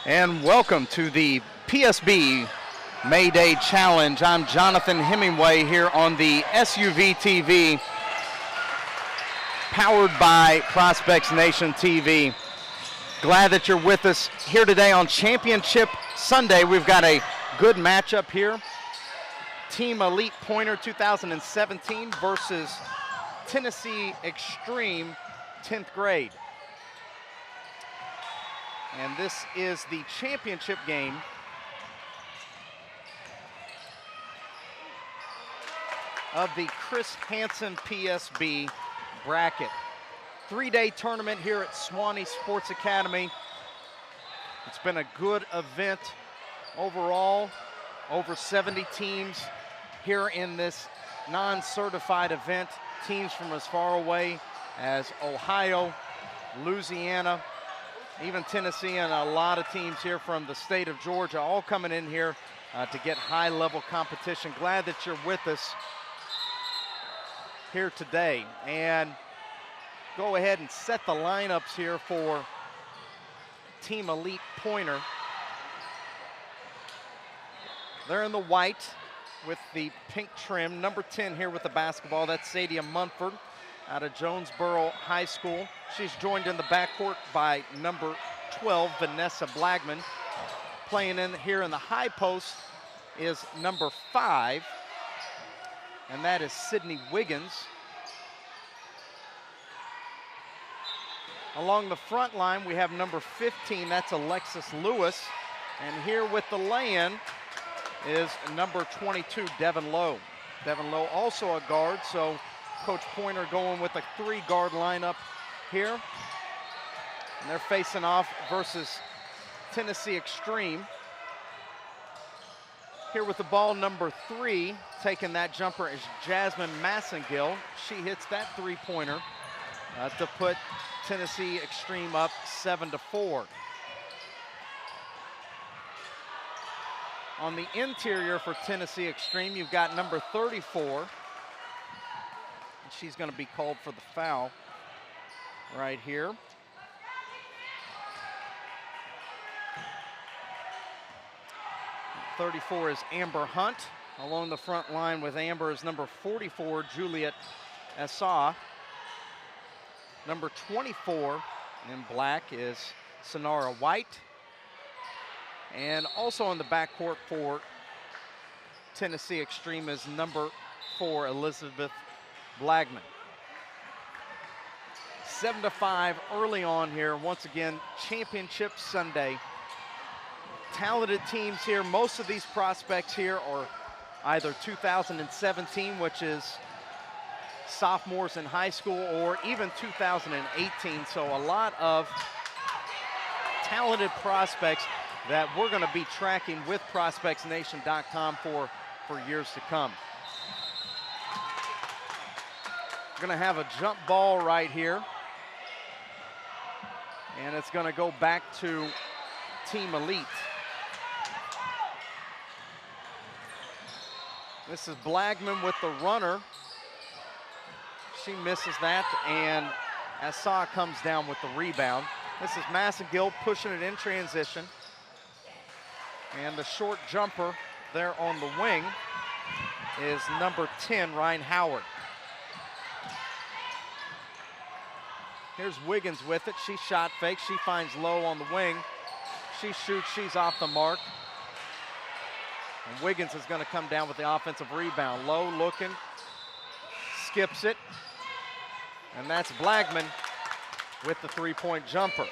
And welcome to the PSB May Day Challenge. I'm Jonathan Hemingway here on the SUVtv, powered by Prospects Nation TV. Glad that you're with us here today on Championship Sunday. We've got a good matchup here. Team Elite Pointer 2017 versus Tennessee Xtreme 10th grade. And this is the championship game of the ChrisHansenPSB Bracket. Three-day tournament here at Swanee Sports Academy. It's been a good event overall. Over 70 teams here in this non-certified event. Teams from as far away as Ohio, Louisiana, even Tennessee, and a lot of teams here from the state of Georgia, all coming in here to get high-level competition. Glad that you're with us here today. And go ahead and set the lineups here for Team Elite Pointer. They're in the white with the pink trim. Number 10 here with the basketball, that's Sadie Munford out of Jonesboro High School. She's joined in the backcourt by number 12, Vanessa Blagman. Playing in here in the high post is number 5, and that is Sydney Wiggins. Along the front line, we have number 15, that's Alexis Lewis. And here with the lay-in is number 22, Devin Lowe. Devin Lowe also a guard, so Coach Pointer going with a 3-guard lineup here. And they're facing off versus Tennessee Xtreme. Here with the ball, number 3, taking that jumper is Jasmine Massengill. She hits that three-pointer to put Tennessee Xtreme up 7-4. On the interior for Tennessee Xtreme, you've got number 34. She's going to be called for the foul right here. Number 34 is Amber Hunt. Along the front line with Amber is number 44, Juliet Essa. Number 24 in black is Sonara White. And also in the backcourt for Tennessee Xtreme is number 4, Elizabeth Blagman. 7-5 early on here. Once again, Championship Sunday. Talented teams here. Most of these prospects here are either 2017, which is sophomores in high school, or even 2018. So a lot of talented prospects that we're going to be tracking with ProspectsNation.com for years to come. We're going to have a jump ball right here. And it's going to go back to Team Elite. This is Blagman with the runner. She misses that, and Assa comes down with the rebound. This is Massengill pushing it in transition. And the short jumper there on the wing is number 10, Ryan Howard. Here's Wiggins with it. She shot fake. She finds Lowe on the wing. She shoots. She's off the mark. And Wiggins is going to come down with the offensive rebound. Lowe looking, skips it. And that's Blagman with the three-point jumper.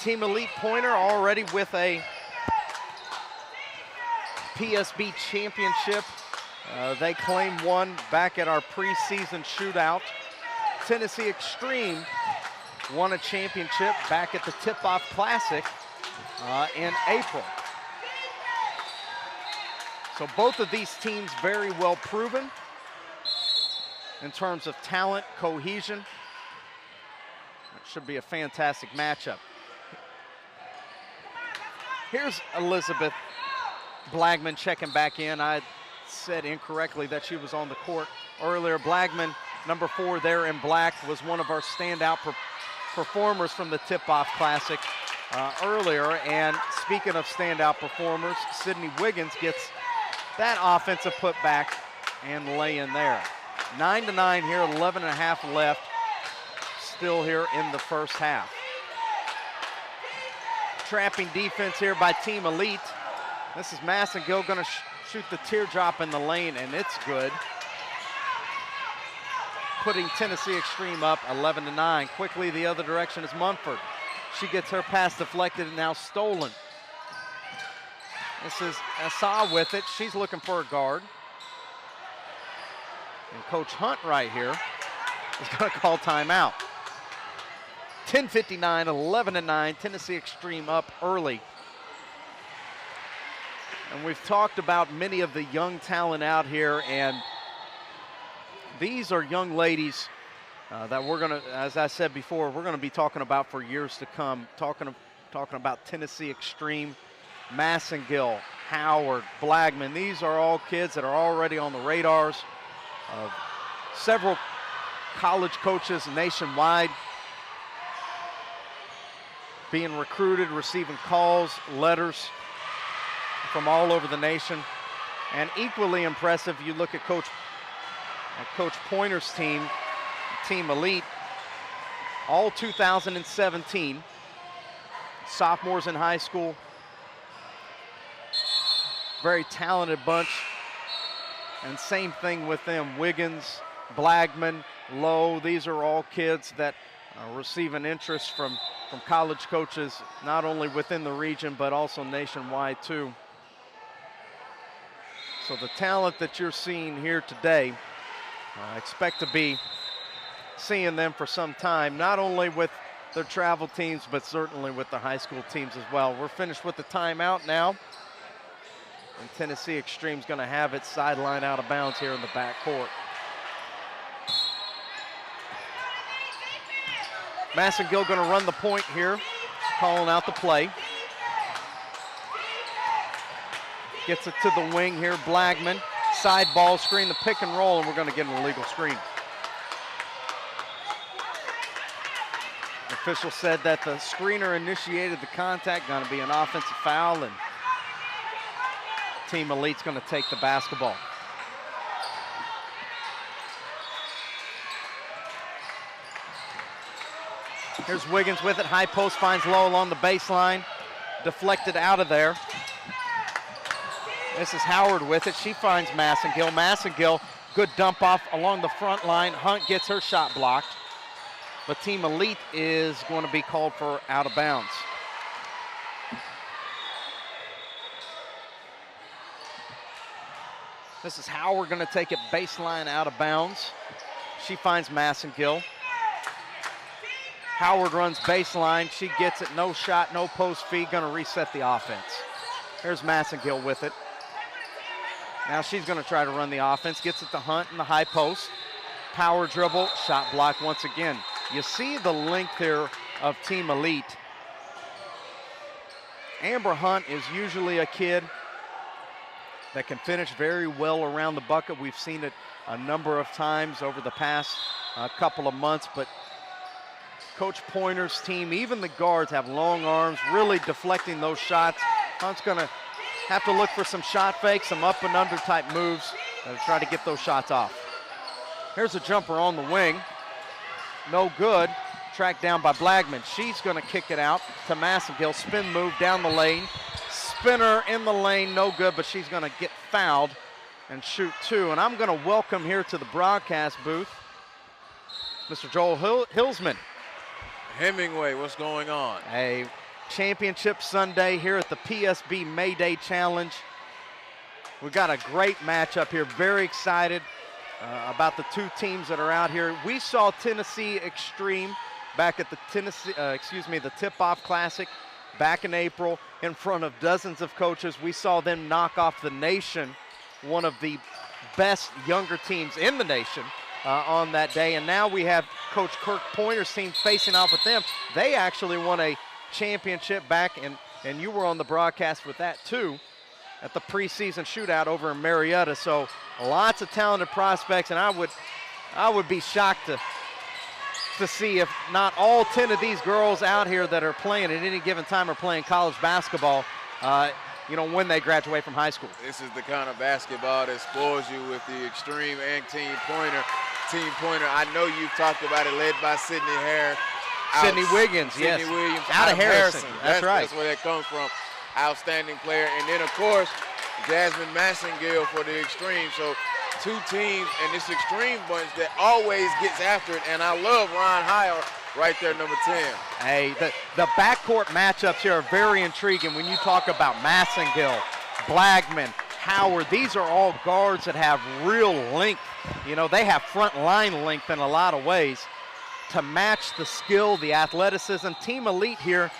Team Elite Pointer already with a PSB championship. They claimed one back at our preseason shootout. Tennessee Xtreme won a championship back at the Tip-Off Classic in April. So both of these teams very well proven in terms of talent, cohesion. It should be a fantastic matchup. Here's Elizabeth Blagman checking back in. I said incorrectly that she was on the court earlier. Blagman, number 4 there in black, was one of our standout performers from the Tip-Off Classic. earlier. And speaking of standout performers, Sydney Wiggins gets that offensive putback and lay in there. 9-9 here, 11.5 left, still here in the first half. Trapping defense here by Team Elite. This is Massengill gonna shoot the teardrop in the lane, and it's good. Putting Tennessee Xtreme up 11-9. Quickly the other direction is Munford. She gets her pass deflected and now stolen. This is Asa with it. She's looking for a guard. And Coach Hunt right here is gonna call timeout. 10:59, 11-9, Tennessee Xtreme up early. And we've talked about many of the young talent out here, and these are young ladies that we're gonna, as I said before, we're gonna be talking about for years to come. Talking about Tennessee Xtreme, Massengill, Howard, Blagman. These are all kids that are already on the radars of several college coaches nationwide, being recruited, receiving calls, letters from all over the nation. And equally impressive, you look at Coach Pointer's team, Team Elite, all 2017, sophomores in high school, very talented bunch. And same thing with them, Wiggins, Blagman, Lowe. These are all kids that are receiving interest from college coaches, not only within the region, but also nationwide too. So the talent that you're seeing here today, I expect to be seeing them for some time, not only with their travel teams, but certainly with the high school teams as well. We're finished with the timeout now. And Tennessee Xtreme's gonna have it sideline out of bounds here in the backcourt. Massengill gonna run the point here, calling out the play. Gets it to the wing here, Blagman. Side ball screen, the pick and roll, and we're gonna get an illegal screen. The official said that the screener initiated the contact, gonna be an offensive foul, and Team Elite's gonna take the basketball. Here's Wiggins with it, high post, finds Lowe along the baseline, deflected out of there. This is Howard with it, she finds Massengill. Massengill, good dump off along the front line. Hunt gets her shot blocked, but Team Elite is going to be called for out of bounds. This is Howard gonna take it baseline out of bounds. She finds Massengill. Howard runs baseline, she gets it, no shot, no post feed, gonna reset the offense. Here's Massengill with it. Now she's gonna try to run the offense, gets it to Hunt in the high post. Power dribble, shot block once again. You see the length here of Team Elite. Amber Hunt is usually a kid that can finish very well around the bucket. We've seen it a number of times over the past couple of months, but Coach Pointer's team, even the guards, have long arms, really deflecting those shots. Hunt's gonna have to look for some shot fakes, some up and under type moves to try to get those shots off. Here's a jumper on the wing, no good. Tracked down by Blagman. She's gonna kick it out to Massengill, spin move down the lane. Spinner in the lane, no good, but she's gonna get fouled and shoot two. And I'm gonna welcome here to the broadcast booth Mr. Joel Hilsman. Hemingway, what's going on? A championship Sunday here at the PSB May Day Challenge. We've got a great matchup here, very excited about the two teams that are out here. We saw Tennessee Xtreme back at the the Tip-Off Classic back in April in front of dozens of coaches. We saw them knock off the nation, one of the best younger teams in the nation on that day. And now we have Coach Kirk Pointer's team facing off with them. They actually won a championship back, and you were on the broadcast with that too, at the preseason shootout over in Marietta. So lots of talented prospects, and I would be shocked to to see if not all 10 of these girls out here that are playing at any given time are playing college basketball, when they graduate from high school. This is the kind of basketball that spoils you with the Xtreme and team pointer. Team pointer, I know you've talked about it, led by Sydney Hare. Sydney Wiggins, yes. Sydney Williams out of Harrison. That's right. That's where that comes from. Outstanding player. And then, of course, Jasmine Massengill for the Xtreme. So 2 teams and this Xtreme bunch that always gets after it. And I love Ron Howard right there, number 10. Hey, the backcourt matchups here are very intriguing when you talk about Massengill, Blagman, Howard. These are all guards that have real length. They have front line length in a lot of ways to match the skill, the athleticism. Team Elite here,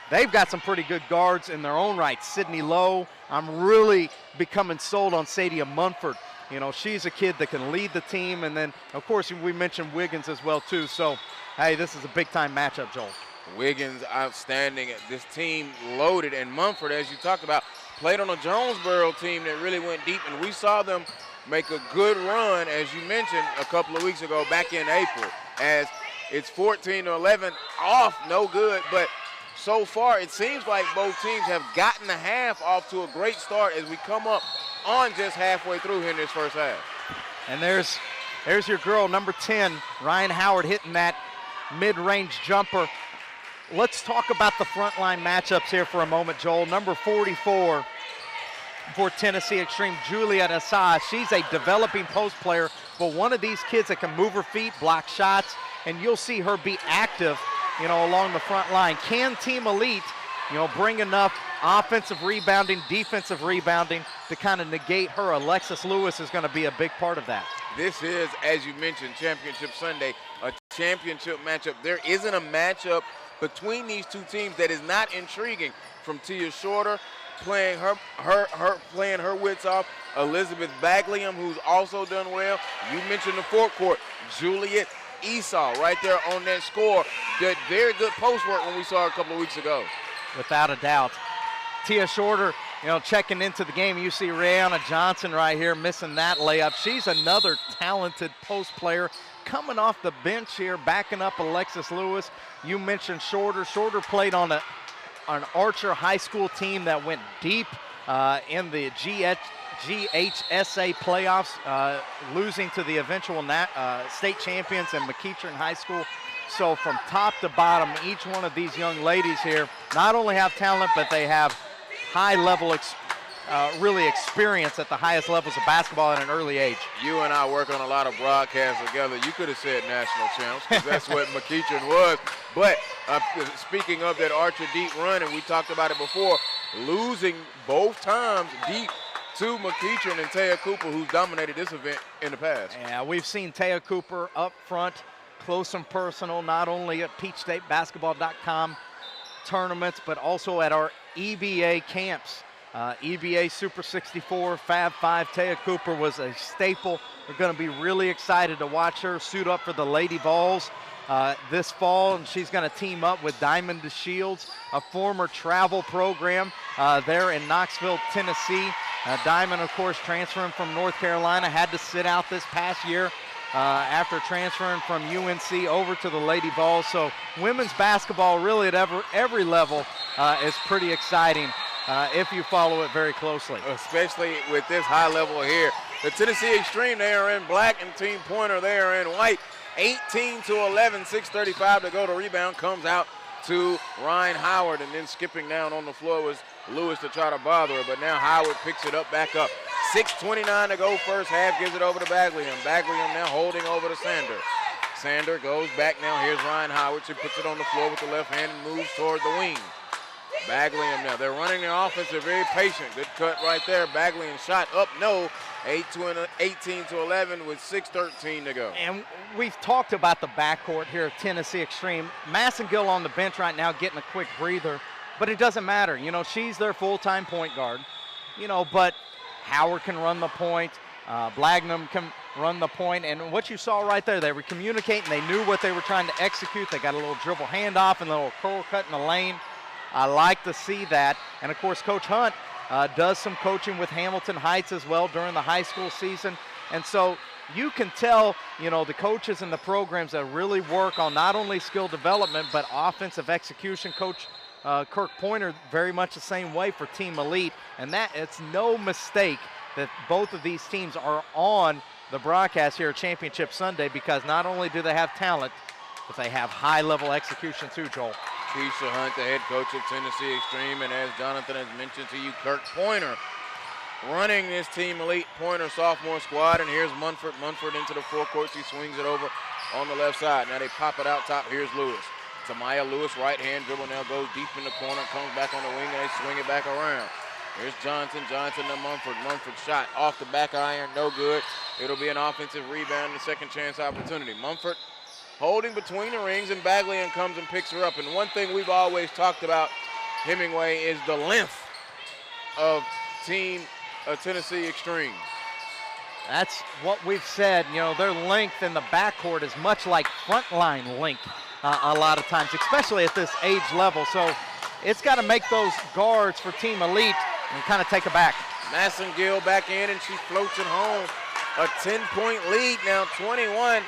they've got some pretty good guards in their own right. Sydney Lowe, I'm really becoming sold on Sadia Munford. She's a kid that can lead the team. And then, of course, we mentioned Wiggins as well, too. So, hey, this is a big-time matchup, Joel. Wiggins outstanding. This team loaded. And Munford, as you talked about, played on a Jonesboro team that really went deep. And we saw them make a good run, as you mentioned, a couple of weeks ago back in April. As it's 14-11, off, no good. But so far, it seems like both teams have gotten the half off to a great start as we come up on just halfway through here in this first half. And there's your girl, number 10, Ryan Howard, hitting that mid-range jumper. Let's talk about the frontline matchups here for a moment, Joel. Number 44 for Tennessee Xtreme, Juliet Assad. She's a developing post player, but one of these kids that can move her feet, block shots, and you'll see her be active, along the front line. Can Team Elite, bring enough offensive rebounding, defensive rebounding to kind of negate her? Alexis Lewis is going to be a big part of that. This is, as you mentioned, Championship Sunday, a championship matchup. There isn't a matchup between these two teams that is not intriguing. From Tia Shorter playing her wits off, Elizabeth Baglium, who's also done well. You mentioned the forecourt, Juliet Esau right there on that score. Did very good post work when we saw her a couple of weeks ago. Without a doubt. Tia Shorter, checking into the game. You see Rihanna Johnson right here missing that layup. She's another talented post player coming off the bench here, backing up Alexis Lewis. You mentioned Shorter. Shorter played on an Archer High School team that went deep in the GHSA playoffs, losing to the eventual state champions in McEachern High School. So from top to bottom, each one of these young ladies here not only have talent, but they have high-level really experience at the highest levels of basketball at an early age. You and I work on a lot of broadcasts together. You could have said national champs because that's what McEachern was. But speaking of that Archer deep run, and we talked about it before, losing both times deep to McEachern and Taya Cooper, who's dominated this event in the past. Yeah, we've seen Taya Cooper up front, close and personal, not only at PeachStateBasketball.com tournaments, but also at our EBA camps. EBA Super 64, Fab 5. Taya Cooper was a staple. We're going to be really excited to watch her suit up for the Lady Vols this fall, and she's going to team up with Diamond DeShields, a former travel program there in Knoxville, Tennessee. Diamond, of course, transferring from North Carolina, had to sit out this past year after transferring from UNC over to the Lady Vols. So women's basketball really at every level is pretty exciting if you follow it very closely. Especially with this high level here. The Tennessee Xtreme, they are in black, and Team Pointer, they are in white. 18-11, 6:35 to go. The rebound comes out to Ryan Howard, and then skipping down on the floor was Lewis to try to bother her, but now Howard picks it up, back up. 6:29 to go first half, gives it over to Baglium. Baglium now holding over to Sander. Sander goes back now. Here's Ryan Howard. She puts it on the floor with the left hand and moves toward the wing. Baglium now. They're running their offense. They're very patient. Good cut right there. Baglium shot up, no. 18-11 with 6:13 to go. And we've talked about the backcourt here at Tennessee Xtreme. Massengill on the bench right now getting a quick breather, but it doesn't matter. She's their full-time point guard, but Howard can run the point. Blagnum can run the point. And what you saw right there, they were communicating. They knew what they were trying to execute. They got a little dribble handoff and a little curl cut in the lane. I like to see that. And, of course, Coach Hunt does some coaching with Hamilton Heights as well during the high school season. And so you can tell, you know, the coaches and the programs that really work on not only skill development but offensive execution. Coach Kirk Pointer very much the same way for Team Elite, and that it's no mistake that both of these teams are on the broadcast here at Championship Sunday, because not only do they have talent, but they have high-level execution too, Joel. Keisha Hunt, the head coach of Tennessee Xtreme, and as Jonathan has mentioned to you, Kirk Pointer running this Team Elite Pointer sophomore squad. And here's Munford. Munford into the forecourt. She swings it over on the left side. Now they pop it out top. Here's Lewis. Tamaya Lewis, right-hand dribble, now goes deep in the corner, comes back on the wing, and they swing it back around. Here's Johnson. Johnson to Munford. Munford shot off the back iron, no good. It'll be an offensive rebound and a second chance opportunity. Munford holding between the rings, and Baglian comes and picks her up. And one thing we've always talked about, Hemingway, is the length of Team Tennessee Xtreme. That's what we've said. You know, their length in the backcourt is much like frontline length a lot of times, especially at this age level. So it's got to make those guards for Team Elite and kind of take it back. Massengill back in, and she floats it home. A 10-point lead now, 21-11.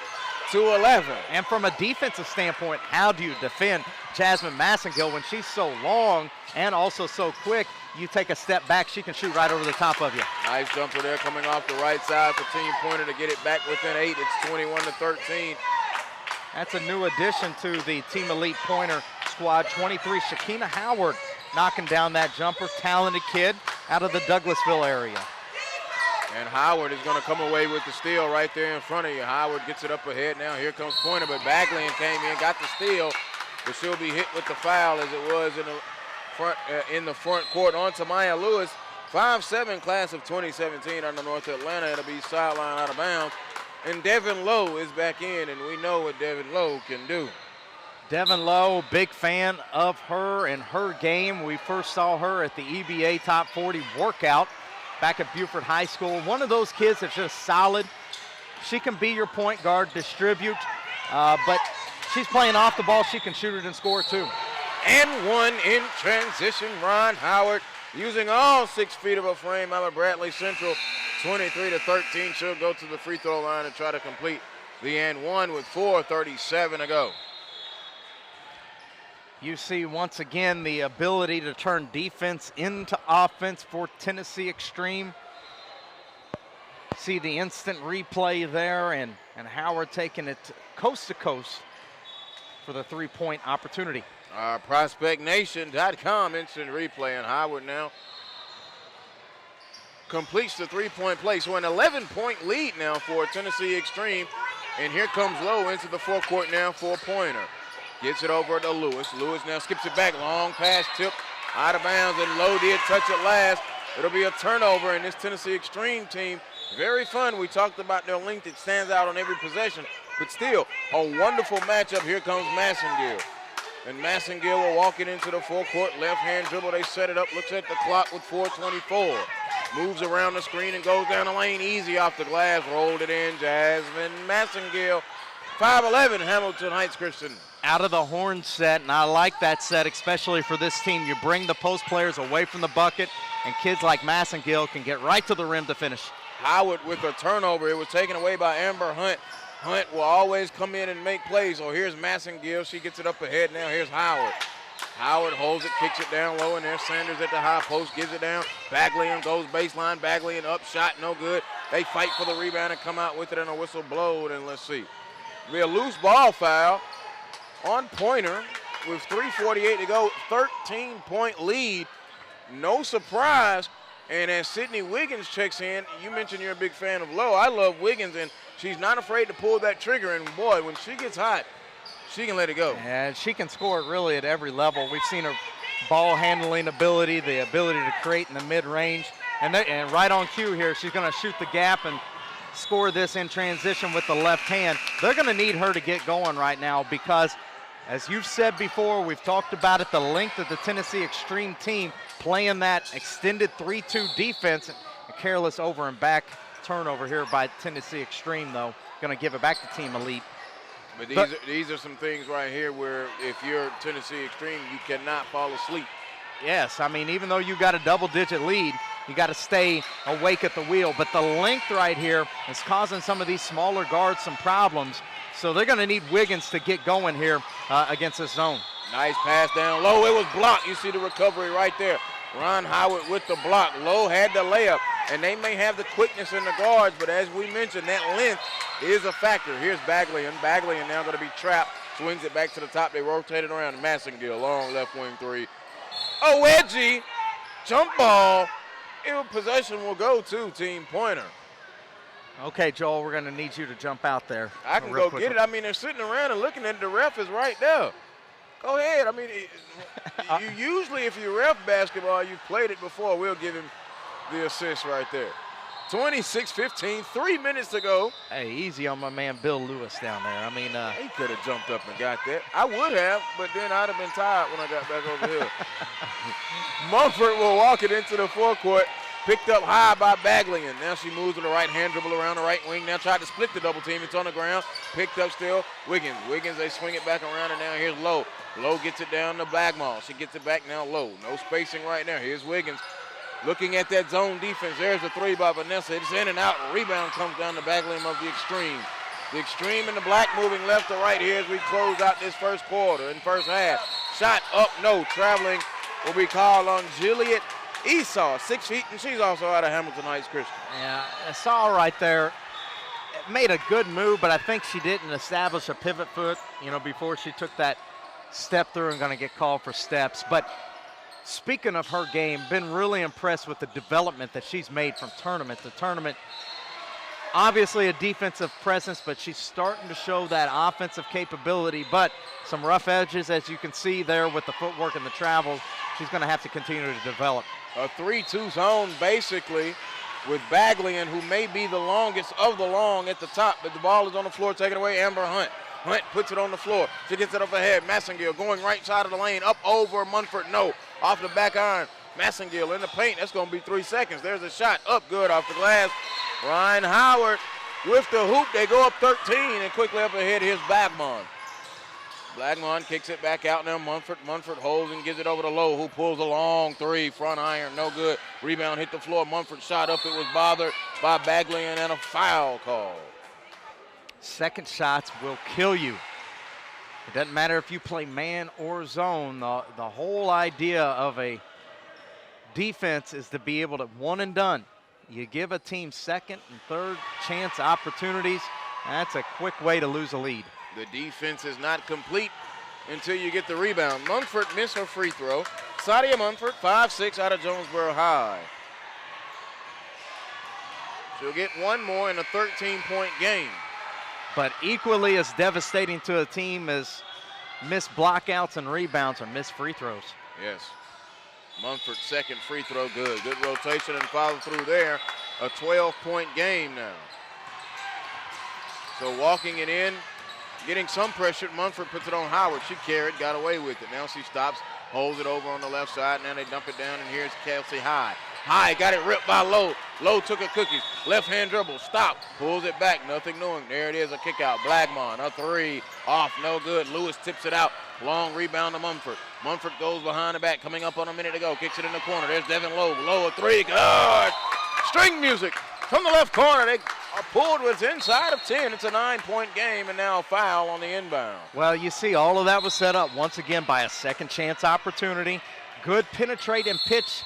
And from a defensive standpoint, how do you defend Jasmine Massengill when she's so long and also so quick? You take a step back, she can shoot right over the top of you. Nice jumper there coming off the right side for Team Pointer to get it back within 8. It's 21-13. That's a new addition to the Team Elite Pointer squad. 23, Shakina Howard knocking down that jumper. Talented kid out of the Douglasville area. And Howard is going to come away with the steal right there in front of you. Howard gets it up ahead now. Here comes Pointer, but Baglian came in, got the steal, but she'll be hit with the foul as it was in the front court on Tamaya Lewis. 5'7", class of 2017 out of North Atlanta. It'll be sideline out of bounds. And Devin Lowe is back in, and we know what Devin Lowe can do. Devin Lowe, big fan of her and her game. We first saw her at the EBA Top 40 workout back at Buford High School. One of those kids that's just solid. She can be your point guard, distribute, but she's playing off the ball. She can shoot it and score too. And one in transition, Ron Howard using all 6 feet of a frame out of Bradley Central. 23-13, she'll go to the free throw line and try to complete the and one with 4:37 to go. You see once again the ability to turn defense into offense for Tennessee Xtreme. See the instant replay there, and Howard taking it coast to coast for the three-point opportunity. ProspectNation.com instant replay, and Howard now completes the three-point play. So an 11-point lead now for Tennessee Xtreme. And here comes Lowe into the forecourt now for Pointer. Gets it over to Lewis. Lewis now skips it back. Long pass tip out of bounds, and Lowe did touch it last. It'll be a turnover, in this Tennessee Xtreme team, very fun. We talked about their length. It stands out on every possession. But still, a wonderful matchup. Here comes Massengill. And Massengill will walk it into the forecourt. Left-hand dribble. They set it up. Looks at the clock with 4:24. Moves around the screen and goes down the lane. Easy off the glass. Rolled it in. Jasmine Massengill. 5'11", Hamilton Heights Christian. Out of the horn set, and I like that set, especially for this team. You bring the post players away from the bucket, and kids like Massengill can get right to the rim to finish. Howard with a turnover. It was taken away by Amber Hunt. Hunt will always come in and make plays. So here's Massengill. She gets it up ahead now. Here's Howard. Howard holds it, kicks it down low, and there's Sanders at the high post, gives it down. Baglian goes baseline. Baglian up, shot, no good. They fight for the rebound and come out with it, and a whistle blowed, and let's see. It'll be a loose ball foul on Pointer with 3:48 to go. 13-point lead. No surprise. And as Sydney Wiggins checks in, you mentioned you're a big fan of Lowe. I love Wiggins, and she's not afraid to pull that trigger. And, boy, when she gets hot, she can let it go. And she can score it really at every level. We've seen her ball handling ability, the ability to create in the mid-range. And right on cue here, she's going to shoot the gap and score this in transition with the left hand. They're going to need her to get going right now because, as you've said before, we've talked about it, the length of the Tennessee Xtreme team playing that extended 3-2 defense. A careless over and back turnover here by Tennessee Xtreme, though. Going to give it back to Team Elite. But these are some things right here where if you're Tennessee Xtreme, you cannot fall asleep. Yes, I mean, even though you got a double-digit lead, You got to stay awake at the wheel. But the length right here is causing some of these smaller guards some problems. So they're going to need Wiggins to get going here against this zone. Nice pass down low. It was blocked. You see the recovery right there. Ron Howard with the block. Low had the layup, and they may have the quickness in the guards, but as we mentioned, that length is a factor. Here's Bagley, and Bagley now going to be trapped. Swings it back to the top. They rotate it around. Massengill, long left wing three. A wedgie. Jump ball. Possession will go to Team Pointer. Okay, Joel, we're going to need you to jump out there. I can go get it. I mean, they're sitting around and looking at it. The ref is right there. Go ahead. I mean, you usually, if you ref basketball, you've played it before, we'll give him the assist right there. 26-15, 3 minutes to go. Hey, easy on my man Bill Lewis down there. I mean, he could have jumped up and got that. I would have, but then I'd have been tired when I got back over here. Mumford will walk it into the forecourt. Picked up high by Bagley, and now she moves to the right hand, dribble around the right wing. Now tried to split the double team. It's on the ground. Picked up still. Wiggins, they swing it back around, and now here's Lowe. Lowe gets it down to Blackmall. She gets it back now Lowe. No spacing right now. Here's Wiggins. Looking at that zone defense. There's a three by Vanessa. It's in and out. Rebound comes down to Bagley of the Xtreme. The Xtreme and the Black moving left to right here as we close out this first quarter and first half. Shot up, no. Traveling will be called on Juliet Esau, 6 feet, and she's also out of Hamilton Heights Christian. Yeah, I saw her right there. It made a good move, but I think she didn't establish a pivot foot, before she took that step through and going to get called for steps. But speaking of her game, been really impressed with the development that she's made from tournament to tournament. Obviously a defensive presence, but she's starting to show that offensive capability, but some rough edges, as you can see there with the footwork and the travel. She's going to have to continue to develop. A 3-2 zone, basically, with Bagley, who may be the longest of the long at the top, but the ball is on the floor, taken away, Amber Hunt. Hunt puts it on the floor. She gets it up ahead. Massengill going right side of the lane, up over Munford. No, off the back iron. Massengill in the paint. That's going to be 3 seconds. There's a shot up good off the glass. Ryan Howard with the hoop. They go up 13, and quickly up ahead, here's Blackmon. Blackmon kicks it back out now. Munford holds and gives it over to Lowe, who pulls a long three. Front iron, no good. Rebound hit the floor. Munford shot up. It was bothered by Bagley, and then a foul call. Second shots will kill you. It doesn't matter if you play man or zone. The whole idea of a defense is to be able to one and done. You give a team second and third chance opportunities. That's a quick way to lose a lead. The defense is not complete until you get the rebound. Munford missed her free throw. Sadia Munford, 5'6", out of Jonesboro High. She'll get one more in a 13-point game. But equally as devastating to a team as missed blockouts and rebounds or missed free throws. Yes. Munford's second free throw good. Good rotation and follow through there. A 12-point game now. So walking it in, getting some pressure. Munford puts it on Howard. She carried, got away with it. Now she stops, holds it over on the left side. Now they dump it down, and here's Kelsey High. High got it ripped by Lowe. Lowe took her cookies. Left hand dribble, stop, pulls it back, nothing doing. There it is, a kick out. Blackmon, a three, off, no good. Lewis tips it out. Long rebound to Munford. Munford goes behind the back, coming up on a minute to go. Kicks it in the corner. There's Devin Lowe. Lowe, a three, good. String music from the left corner. They are pulled with inside of 10. It's a 9-point game, and now a foul on the inbound. Well, you see, all of that was set up once again by a second chance opportunity. Good penetrate and pitch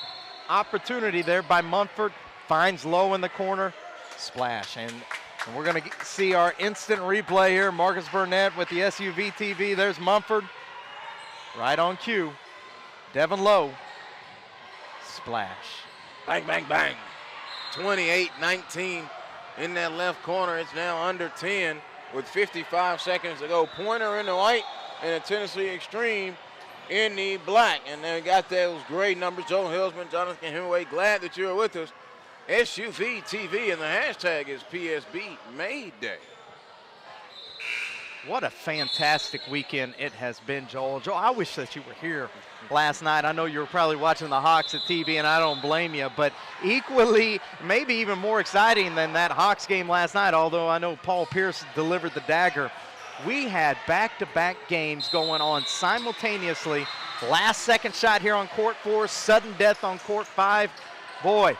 opportunity there by Munford. Finds Lowe in the corner. Splash. And we're going to see our instant replay here. Marcus Burnett with the SUVtv. There's Munford. Right on cue. Devin Lowe. Splash. Bang, bang, bang. 28-19 in that left corner. It's now under 10 with 55 seconds to go. Pointer in the white and a Tennessee Xtreme in the black. And they got those great numbers. Joe Hillsman, Jonathan Hemingway, glad that you're with us. SUVtv, and the hashtag is PSB May Day. What a fantastic weekend it has been, Joel. Joel, I wish that you were here last night. I know you were probably watching the Hawks at TV, and I don't blame you, but equally, maybe even more exciting than that Hawks game last night, although I know Paul Pierce delivered the dagger. We had back-to-back games going on simultaneously. Last second shot here on court 4, sudden death on court 5. Boy,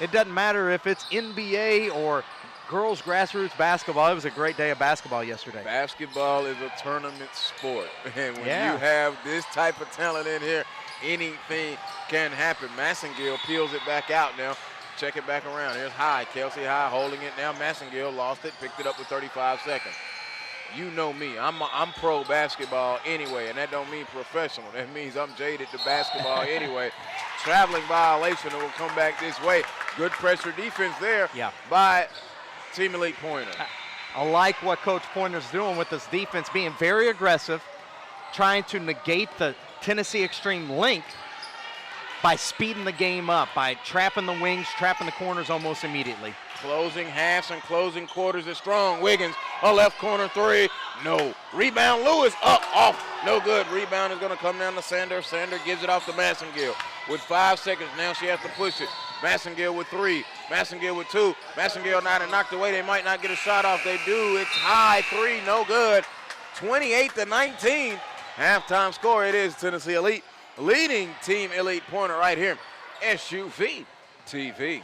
It doesn't matter if it's NBA or girls grassroots basketball. It was a great day of basketball yesterday. Basketball is a tournament sport. And when Yeah. you have this type of talent in here, anything can happen. Massengill peels it back out now. Check it back around. Here's High. Kelsey High holding it now. Massengill lost it, picked it up with 35 seconds. You know me. I'm pro basketball anyway, and that don't mean professional. That means I'm jaded to basketball anyway. Traveling violation, it will come back this way. Good pressure defense there by Team Elite Pointer. I like what Coach Pointer's doing with this defense, being very aggressive, trying to negate the Tennessee Xtreme length by speeding the game up, by trapping the wings, trapping the corners almost immediately. Closing halves and closing quarters is strong. Wiggins, a left corner three. No. Rebound, Lewis, up, off. No good. Rebound is going to come down to Sander. Sander gives it off to Massengill. With 5 seconds, now she has to push it. Massengill with 3. Massengill with 2. Massengill not knocked away. They might not get a shot off. They do. It's High 3, no good. 28-19. Halftime score. It is Tennessee Elite leading Team Elite Pointer right here. SUVtv.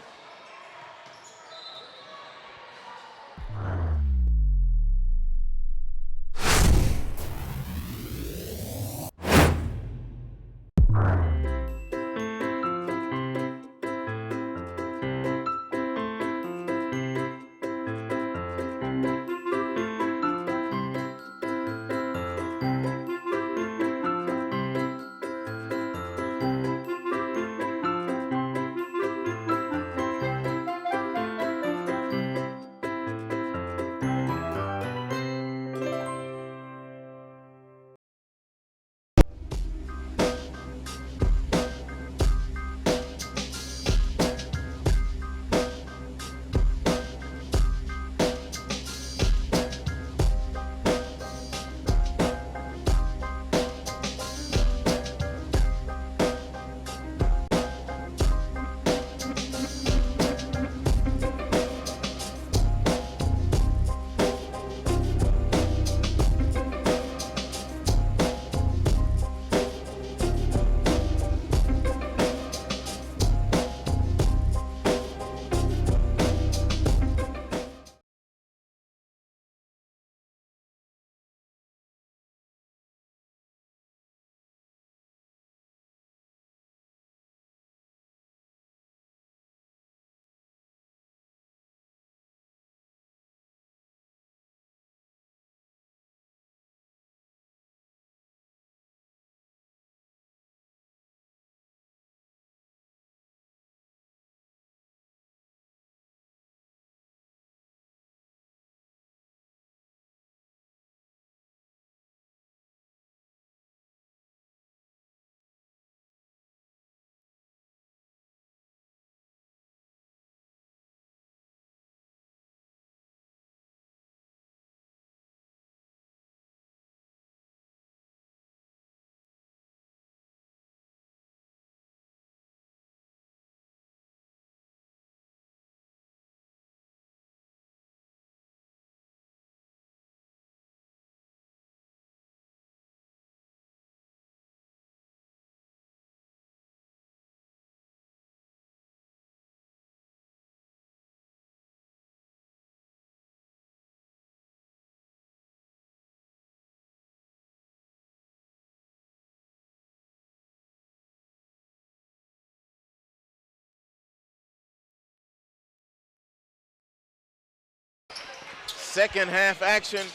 Second half action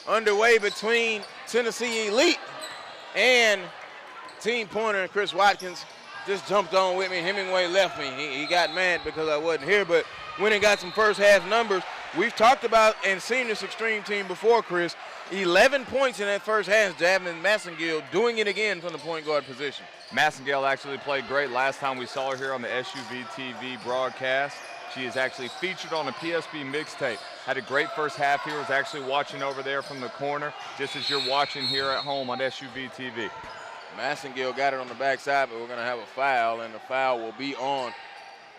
underway between Tennessee Elite and Team Pointer. And Chris Watkins just jumped on with me. Hemingway left me. He got mad because I wasn't here, but went and got some first half numbers. We've talked about and seen this Xtreme team before, Chris. 11 points in that first half. Jasmine Massengill doing it again from the point guard position. Massengill actually played great last time we saw her here on the SUVtv broadcast. She is actually featured on a PSB mixtape. Had a great first half here. Was actually watching over there from the corner, just as you're watching here at home on SUVtv. Massengill got it on the backside, but we're going to have a foul, and the foul will be on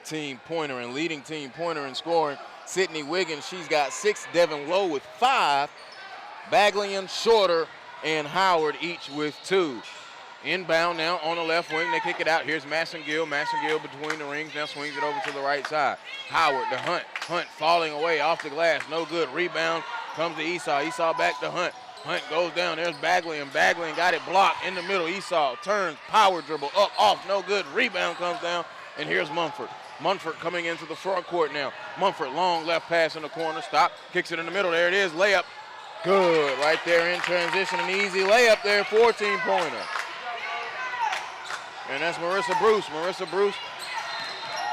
Team Pointer. And leading Team Pointer in scoring, Sydney Wiggins. She's got 6. Devin Lowe with 5. Bagley and Shorter and Howard each with 2. Inbound now on the left wing. They kick it out. Here's Massengill. Massengill between the rings. Now swings it over to the right side. Howard to Hunt. Hunt falling away off the glass. No good. Rebound comes to Esau. Esau back to Hunt. Hunt goes down. There's Bagley, and Bagley got it blocked in the middle. Esau turns, power dribble, up, off, no good. Rebound comes down, and here's Munford. Munford coming into the front court now. Munford, long left pass in the corner. Stop. Kicks it in the middle. There it is. Layup. Good. Right there in transition. An easy layup there. 14-pointer. And that's Marissa Bruce. Marissa Bruce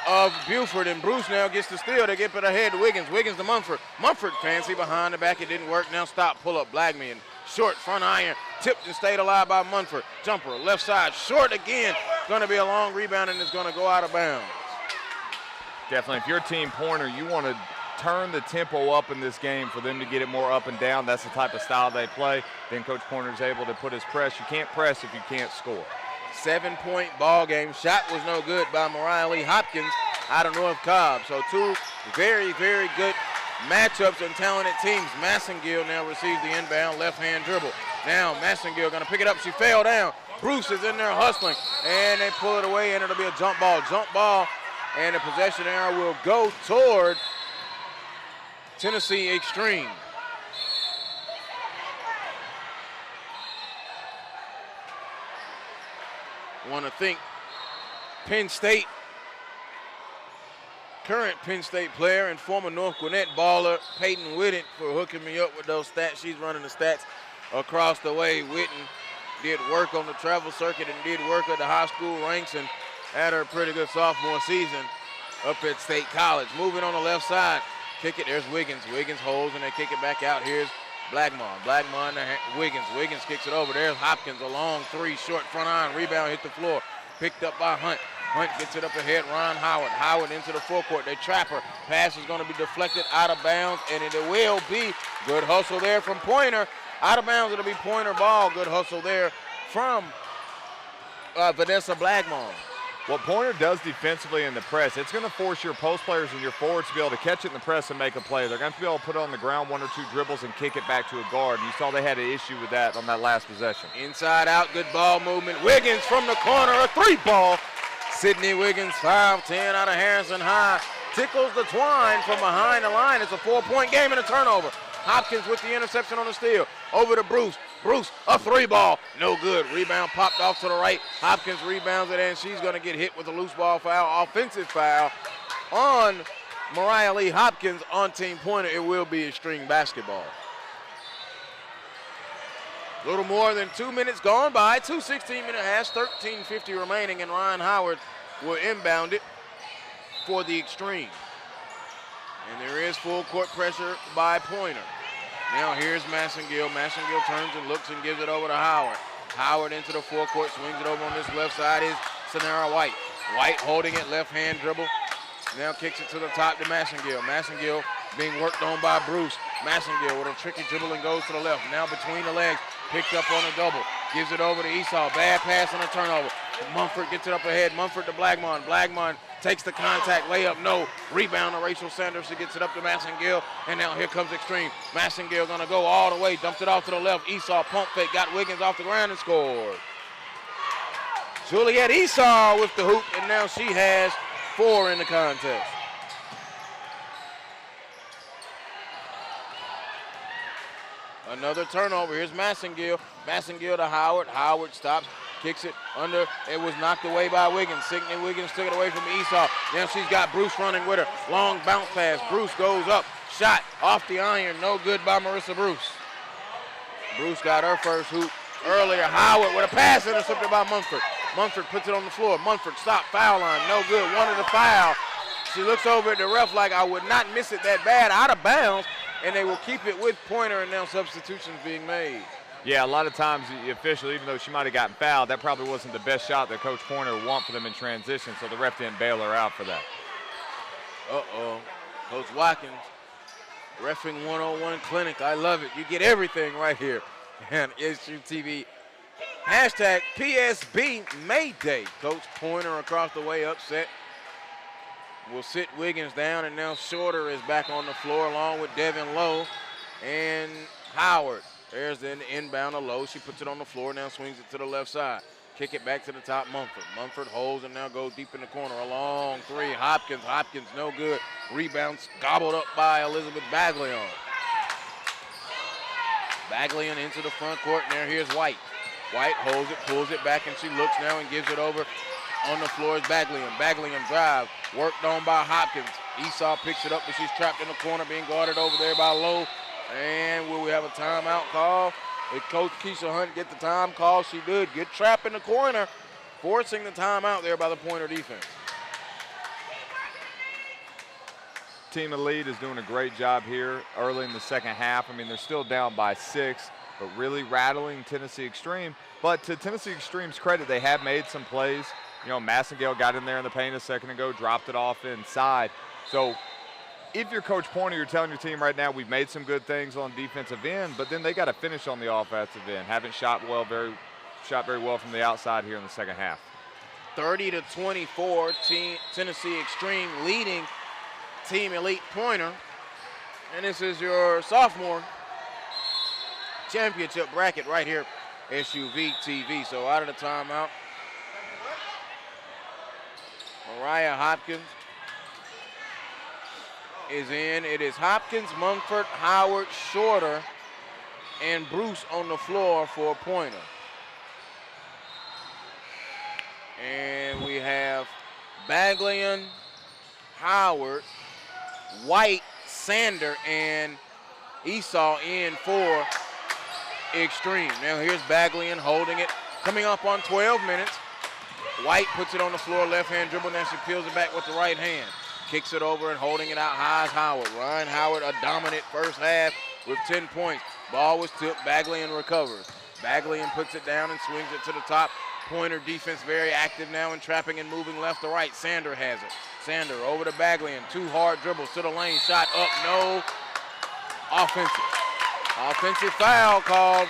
of Buford. And Bruce now gets the steal. They get it ahead to Wiggins. Wiggins to Munford. Munford fancy behind the back. It didn't work. Now stop. Pull up. Blackman. Short front iron. Tipped and stayed alive by Munford. Jumper. Left side. Short again. Going to be a long rebound, and it's going to go out of bounds. Definitely. If you're Team Pointer, you want to turn the tempo up in this game for them to get it more up and down. That's the type of style they play. Then Coach Pointer's able to put his press. You can't press if you can't score. 7-point ball game. Shot was no good by Mariah Lee Hopkins out of North Cobb. So two very, very good matchups and talented teams. Massengill now receives the inbound left-hand dribble. Now Massengill going to pick it up. She fell down. Bruce is in there hustling, and they pull it away, and it'll be a jump ball. Jump ball, and the possession arrow will go toward Tennessee Xtreme. Want to thank Penn State, current Penn State player and former North Gwinnett baller, Peyton Whitten, for hooking me up with those stats. She's running the stats across the way. Whitten did work on the travel circuit and did work at the high school ranks and had her pretty good sophomore season up at State College. Moving on the left side, kick it, there's Wiggins. Wiggins holds and they kick it back out. Here's Blackmon. Blackmon to Wiggins. Wiggins kicks it over. There's Hopkins, a long three, short front iron, rebound, hit the floor. Picked up by Hunt. Hunt gets it up ahead, Ron Howard. Howard into the forecourt. They trap her. Pass is going to be deflected out of bounds, and it will be good hustle there from Pointer. Out of bounds, it'll be Pointer ball. Good hustle there from Vanessa Blackmon. What Pointer does defensively in the press, it's going to force your post players and your forwards to be able to catch it in the press and make a play. They're going to be able to put it on the ground, one or two dribbles, and kick it back to a guard. And you saw they had an issue with that on that last possession. Inside out, good ball movement. Wiggins from the corner, a three ball. Sydney Wiggins, 5'10" out of Harrison High. Tickles the twine from behind the line. It's a 4-point game and a turnover. Hopkins with the interception on the steal. Over to Bruce. Bruce, a three ball. No good. Rebound popped off to the right. Hopkins rebounds it, and she's going to get hit with a loose ball foul, offensive foul on Mariah Lee Hopkins on Team Pointer. It will be Xtreme basketball. A little more than 2 minutes gone by. 2:16-minute half, 13:50 remaining, and Ryan Howard will inbound it for the Xtreme. And there is full court pressure by Pointer. Now here's Massengill. Massengill turns and looks and gives it over to Howard. Howard into the forecourt, swings it over on this left side is Sonara White. White holding it, left-hand dribble. Now kicks it to the top to Massengill. Massengill being worked on by Bruce. Massengill with a tricky dribble and goes to the left. Now between the legs, picked up on a double. Gives it over to Esau. Bad pass on a turnover. Mumford gets it up ahead. Mumford to Blackmon. Blackmon takes the contact, layup, no. Rebound to Rachel Sanders. She gets it up to Massengill, and now here comes Xtreme. Massengill gonna go all the way, dumped it off to the left. Esau pump fake, got Wiggins off the ground and scored. Juliet Esau with the hoop, and now she has 4 in the contest. Another turnover. Here's Massengill. Massengill to Howard. Howard stops, kicks it under. It was knocked away by Wiggins. Sydney Wiggins took it away from Esau. Now she's got Bruce running with her. Long bounce pass. Bruce goes up. Shot off the iron. No good by Marissa Bruce. Bruce got her first hoop earlier. Howard with a pass intercepted by Munford. Munford puts it on the floor. Munford stop, foul line. No good. Wanted a foul. She looks over at the ref like I would not miss it that bad. Out of bounds. And they will keep it with Pointer, and now substitutions being made. Yeah, a lot of times the official, even though she might have gotten fouled, that probably wasn't the best shot that Coach Pointer would want for them in transition, so the ref didn't bail her out for that. Uh-oh. Coach Watkins, reffing 101 clinic. I love it. You get everything right here on SUVtv. Hashtag PSB Mayday. Coach Pointer across the way upset. Will sit Wiggins down, and now Shorter is back on the floor along with Devin Lowe and Howard. There's the inbound to Lowe. She puts it on the floor, now swings it to the left side. Kick it back to the top, Mumford. Mumford holds and now goes deep in the corner. A long three, Hopkins. Hopkins no good. Rebounds gobbled up by Elizabeth Baglion. Baglion into the front court, and there here's White. White holds it, pulls it back, and she looks now and gives it over. On the floor is Baglion. Baglion drive, worked on by Hopkins. Esau picks it up, but she's trapped in the corner, being guarded over there by Lowe. And will we have a timeout call? Did Coach Keisha Hunt get the time call? She did. Get trapped in the corner, forcing the timeout there by the Pointer defense. Team Elite is doing a great job here early in the second half. I mean, they're still down by 6, but really rattling Tennessee Xtreme. But to Tennessee Xtreme's credit, they have made some plays. You know, Massengale got in there in the paint a second ago, dropped it off inside. So if you're Coach Pointer, you're telling your team right now, we've made some good things on defensive end, but then they got to finish on the offensive end. Haven't shot very well from the outside here in the second half. 30-24, Tennessee Xtreme leading Team Elite Pointer. And this is your sophomore championship bracket right here, SUVtv. So out of the timeout, Mariah Hopkins is in. It is Hopkins, Mumford, Howard, Shorter, and Bruce on the floor for Pointer. And we have Baglion, Howard, White, Sander, and Esau in for Xtreme. Now here's Baglion holding it, coming up on 12 minutes. White puts it on the floor, left-hand dribble. Now she peels it back with the right hand. Kicks it over and holding it out high is Howard. Ryan Howard, a dominant first half with 10 points. Ball was tipped, Baglion recovers. Baglion puts it down and swings it to the top. Pointer defense very active now and trapping and moving left to right. Sander has it. Sander over to Baglion. 2 hard dribbles to the lane. Shot up, no. Offensive. Offensive foul called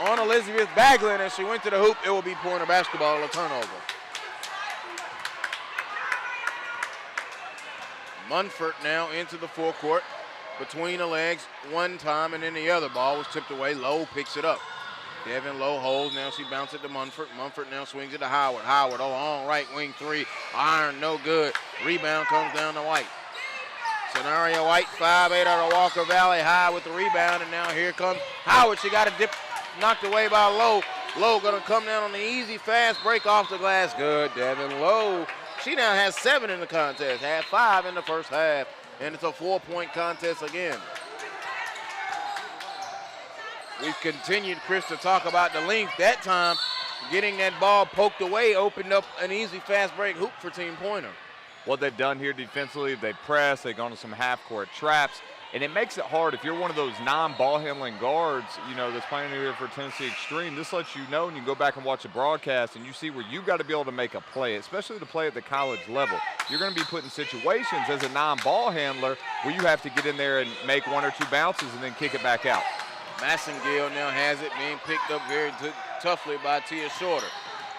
on Elizabeth Baglion as she went to the hoop. It will be Pointer basketball, a turnover. Munford now into the forecourt, between the legs one time and then the other. Ball was tipped away. Lowe picks it up. Devin Lowe holds. Now she bounces it to Munford. Munford now swings it to Howard. Howard, a long right wing three. Iron, no good. Rebound comes down to White. Scenario White, 5'8" out of Walker Valley High with the rebound. And now here comes Howard. She got a dip, knocked away by Lowe. Lowe gonna come down on the easy, fast break off the glass. Good, Devin Lowe. She now has 7 in the contest, had 5 in the first half, and it's a 4-point contest again. We've continued, Chris, to talk about the length. That time, getting that ball poked away opened up an easy, fast break hoop for Team Pointer. What they've done here defensively, they press, they've gone to some half-court traps, and it makes it hard if you're one of those non-ball handling guards, you know, that's playing here for Tennessee Xtreme. This lets you know, and you can go back and watch the broadcast, and you see where you got to be able to make a play, especially to play at the college level. You're going to be put in situations as a non-ball handler where you have to get in there and make 1 or 2 bounces and then kick it back out. Massengale now has it, being picked up very toughly by Tia Shorter.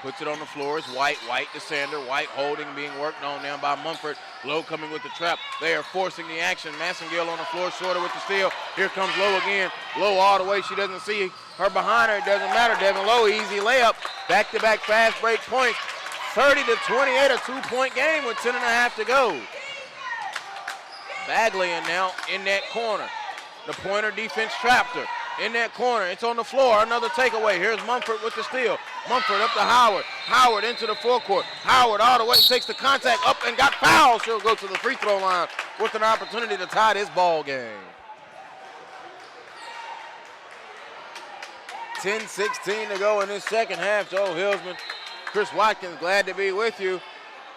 Puts it on the floor. It's White. White to Sander. White holding, being worked on now by Mumford. Lowe coming with the trap. They are forcing the action. Massengale on the floor. Shorter with the steal. Here comes Lowe again. Lowe all the way. She doesn't see her behind her. It doesn't matter. Devin Lowe, easy layup. Back-to-back fast break points. 30-28, a 2-point game with 10.5 to go. Baglion now in that corner. The Pointer defense trapped her. In that corner, it's on the floor, another takeaway. Here's Mumford with the steal. Mumford up to Howard. Howard into the forecourt. Howard all the way, takes the contact up and got fouled. She'll go to the free throw line with an opportunity to tie this ball game. 10-16 to go in this second half. Joe Hilsman, Chris Watkins, glad to be with you.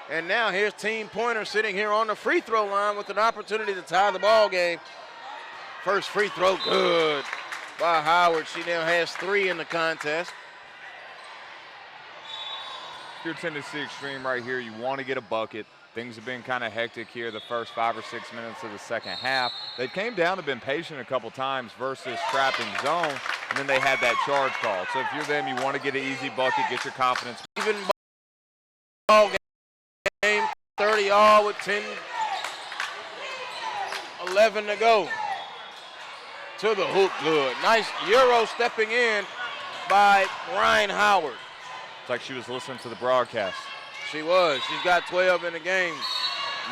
And now here's Team Pointer sitting here on the free throw line with an opportunity to tie the ball game. First free throw, good by Howard. She now has 3 in the contest. If you're Tennessee Xtreme right here, you want to get a bucket. Things have been kind of hectic here the first 5 or 6 minutes of the second half. They came down and been patient a couple times versus trapping zone, and then they had that charge call. So if you're them, you want to get an easy bucket, get your confidence. Even ball game, 30 all with 10-11 to go. To the hoop, good. Nice Euro stepping in by Ryan Howard. It's like she was listening to the broadcast. She was. She's got 12 in the game.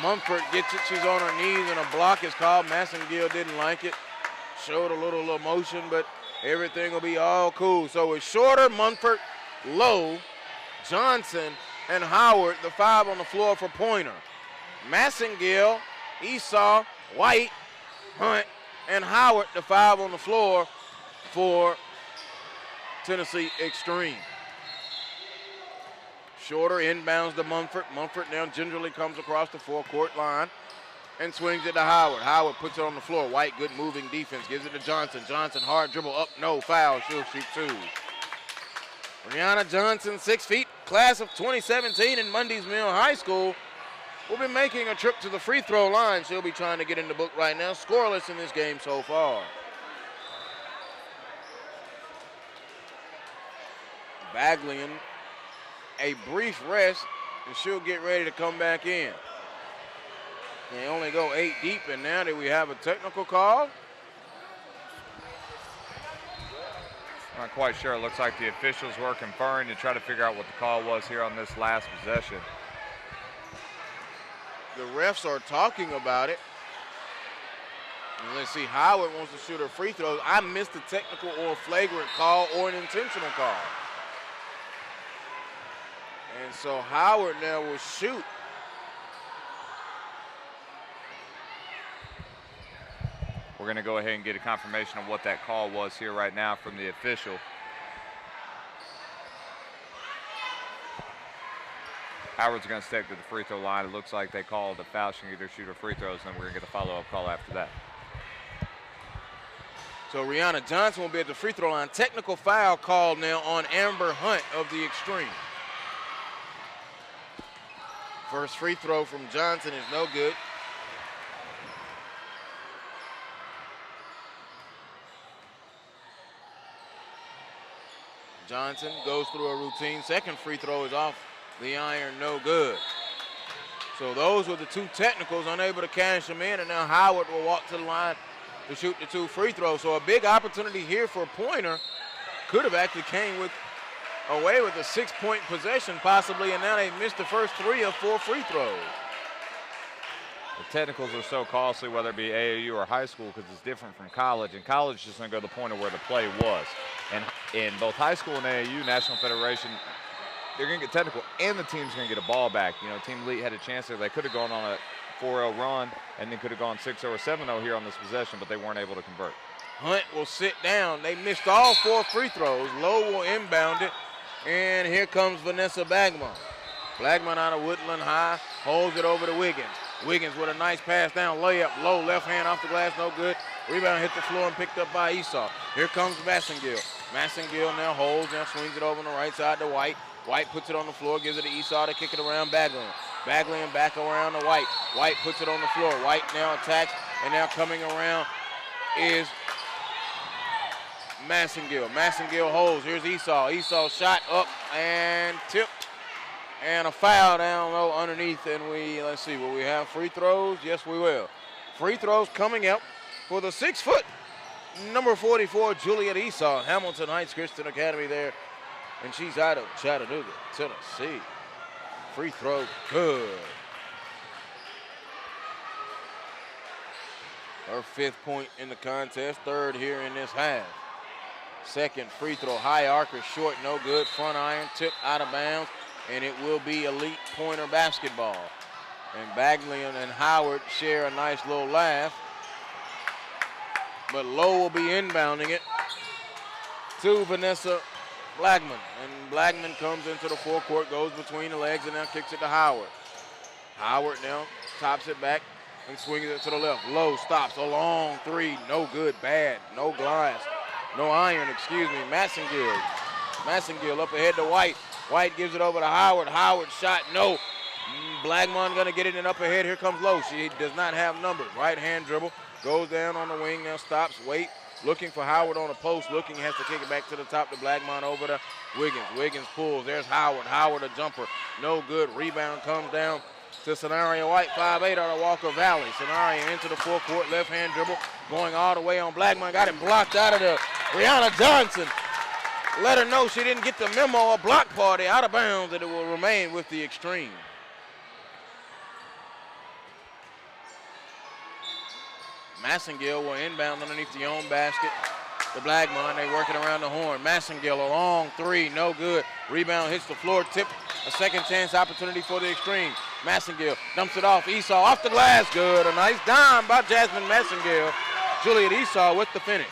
Mumford gets it. She's on her knees, and a block is called. Massengill didn't like it. Showed a little emotion, but everything will be all cool. So it's Shorter, Mumford, Lowe, Johnson, and Howard, the 5 on the floor for Pointer. Massengill, Esau, White, Hunt, and Howard, the 5 on the floor for Tennessee Xtreme. Shorter inbounds to Mumford. Mumford now gingerly comes across the four-court line and swings it to Howard. Howard puts it on the floor. White, good moving defense, gives it to Johnson. Johnson, hard dribble up, no foul. She'll shoot 2. Brianna Johnson, 6 feet, class of 2017 in Mundy's Mill High School, will be making a trip to the free throw line. She'll be trying to get in the book right now. Scoreless in this game so far. Baglian, a brief rest, and she'll get ready to come back in. They only go 8 deep, and now that we have a technical call. Not quite sure. It looks like the officials were conferring to try to figure out what the call was here on this last possession. The refs are talking about it. And let's see, Howard wants to shoot her free throws. I missed a technical or flagrant call or an intentional call. And so Howard now will shoot. We're going to go ahead and get a confirmation of what that call was here right now from the official. Howard's going to step to the free throw line. It looks like they called the foul. She can either shoot her free throws, and then we're going to get a follow-up call after that. So Rihanna Johnson will be at the free throw line. Technical foul called now on Amber Hunt of the Xtreme. First free throw from Johnson is no good. Johnson goes through a routine. Second free throw is off the iron, no good. So those were the 2 technicals, unable to cash them in, and now Howard will walk to the line to shoot the 2 free throws. So a big opportunity here for Pointer. Could have actually came away with a 6-point possession possibly, and now they missed the first 3 of 4 free throws. The technicals are so costly, whether it be AAU or high school, because it's different from college. And college is just going to go to the point of where the play was. And in both high school and AAU, National Federation, they're going to get technical, and the team's going to get a ball back. You know, Team Elite had a chance there. They could have gone on a 4-0 run, and then could have gone 6-0 or 7-0 here on this possession, but they weren't able to convert. Hunt will sit down. They missed all 4 free throws. Lowe will inbound it, and here comes Vanessa Bagman. Bagman out of Woodland High, holds it over to Wiggins. Wiggins with a nice pass down, layup, low, left hand off the glass, no good. Rebound hit the floor and picked up by Esau. Here comes Massengill. Massengill now holds, now swings it over on the right side to White. White puts it on the floor, gives it to Esau to kick it around Baglian. Baglian back around to White. White puts it on the floor. White now attacks, and now coming around is Massengill. Massengill holds. Here's Esau. Esau shot up and tipped. And a foul down low underneath, and let's see, will we have free throws? Yes, we will. Free throws coming up for the 6-foot, number 44, Juliet Esau, Hamilton Heights Christian Academy there. And she's out of Chattanooga, Tennessee. Free throw, good. Her 5th point in the contest, 3rd here in this half. Second free throw, high archer, short, no good. Front iron, tip out of bounds. And it will be elite Pointer basketball. And Baglian and Howard share a nice little laugh. But Lowe will be inbounding it to Vanessa Blackman. And Blackman comes into the forecourt, goes between the legs, and now kicks it to Howard. Howard now tops it back and swings it to the left. Lowe stops, a long 3, no good, bad, no glass, no iron, excuse me. Massengill up ahead to White. White gives it over to Howard. Howard shot, no. Blackman gonna get it in up ahead. Here comes Lowe. She does not have numbers. Right hand dribble, goes down on the wing, now stops, wait, looking for Howard on the post, looking, has to kick it back to the top to Blackman over to Wiggins. Wiggins pulls, there's Howard. Howard a jumper, no good. Rebound comes down to Scenario White, 5'8" out of Walker Valley. Scenario into the forecourt, left hand dribble, going all the way on Blackman, got it blocked out of there. Brianna Johnson let her know she didn't get the memo, a block party out of bounds, and it will remain with the Xtreme. Massengill will inbound underneath the own basket. The Blackmon, they working around the horn. Massengill, a long three, no good. Rebound hits the floor, tip, a second chance opportunity for the Xtreme. Massengill dumps it off. Esau off the glass, good. A nice dime by Jasmine Massengill. Juliet Esau with the finish.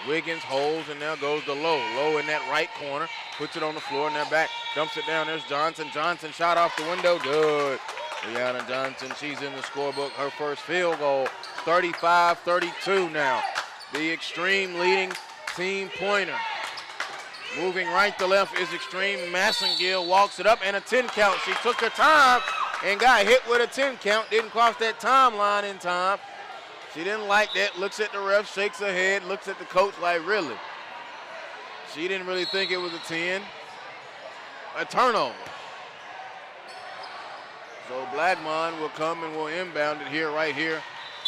Wiggins holds and now goes to Lowe. Lowe in that right corner, puts it on the floor, and now back, dumps it down. There's Johnson. Johnson shot off the window, good. Brianna Johnson, she's in the scorebook. Her first field goal, 35-32 now. The Xtreme leading team pointer. Moving right to left is Xtreme. Massengill walks it up and a 10 count. She took her time and got hit with a 10 count. Didn't cross that timeline in time. She didn't like that. Looks at the ref, shakes her head, looks at the coach like, really? She didn't really think it was a 10. A turnover. So Blackmon will come and will inbound it here, right here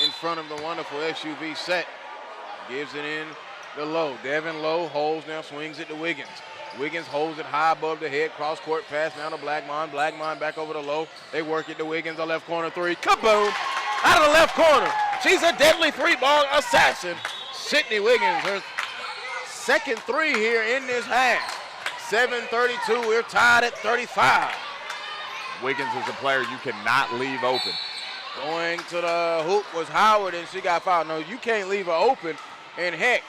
in front of the wonderful SUV set. Gives it in to Lowe. Devin Lowe holds now, swings it to Wiggins. Wiggins holds it high above the head, cross-court pass now to Blackmon. Blackmon back over to Lowe. They work it to Wiggins, the left corner three. Kaboom! Out of the left corner. She's a deadly three-ball assassin. Sydney Wiggins, her second three here in this half. 7:32, we're tied at 35. Wiggins is a player you cannot leave open. Going to the hoop was Howard, and she got fouled. No, you can't leave her open. And heck,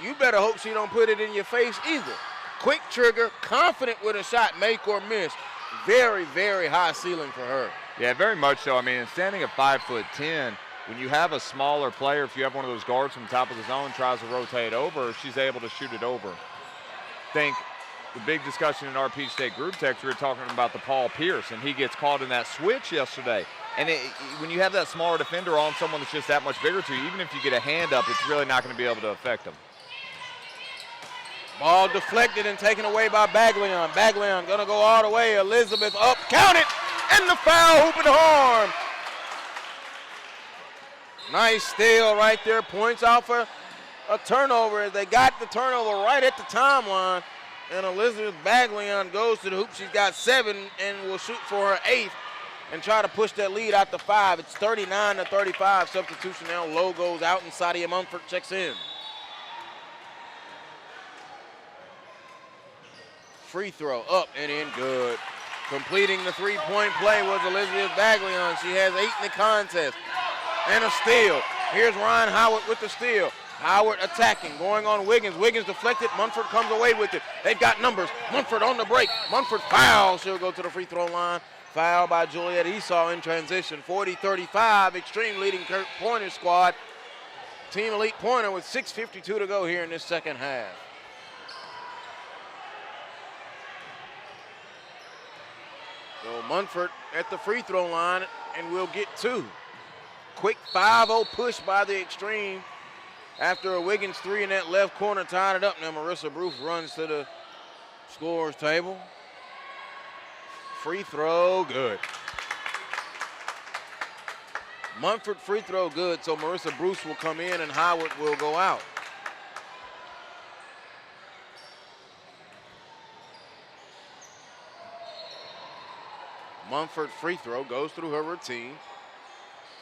you better hope she don't put it in your face either. Quick trigger, confident with a shot, make or miss. Very, very high ceiling for her. Yeah, very much so. I mean, standing at 5'10", when you have a smaller player, if you have one of those guards from the top of the zone, tries to rotate over, she's able to shoot it over. Think the big discussion in our Peach State group text, we were talking about the Paul Pierce, and he gets caught in that switch yesterday. And when you have that smaller defender on someone that's just that much bigger to you, even if you get a hand up, it's really not going to be able to affect them. Ball deflected and taken away by Baglion. Baglion going to go all the way. Elizabeth up, count it, and the foul, hoop and horn. Nice steal right there, points out for a turnover. They got the turnover right at the timeline. And Elizabeth Baglion goes to the hoop. She's got 7 and will shoot for her 8th and try to push that lead out to 5. It's 39-35. Substitution now. Lowe goes out and Sadia Mumford checks in. Free throw up and in, good. Completing the three-point play was Elizabeth Baglion. She has 8 in the contest. And a steal. Here's Ryan Howard with the steal. Howard attacking, going on Wiggins. Wiggins deflected. Munford comes away with it. They've got numbers. Munford on the break. Munford fouls. She'll go to the free throw line. Foul by Juliet Esau in transition. 40-35. Xtreme leading pointer squad. Team elite pointer with 6:52 to go here in this second half. So Munford at the free throw line and we'll get 2. Quick 5-0 push by the Xtreme. After a Wiggins 3 in that left corner, tied it up. Now Marissa Bruce runs to the scorer's table. Free throw, good. Munford free throw, good. So Marissa Bruce will come in and Howard will go out. Munford free throw goes through her routine.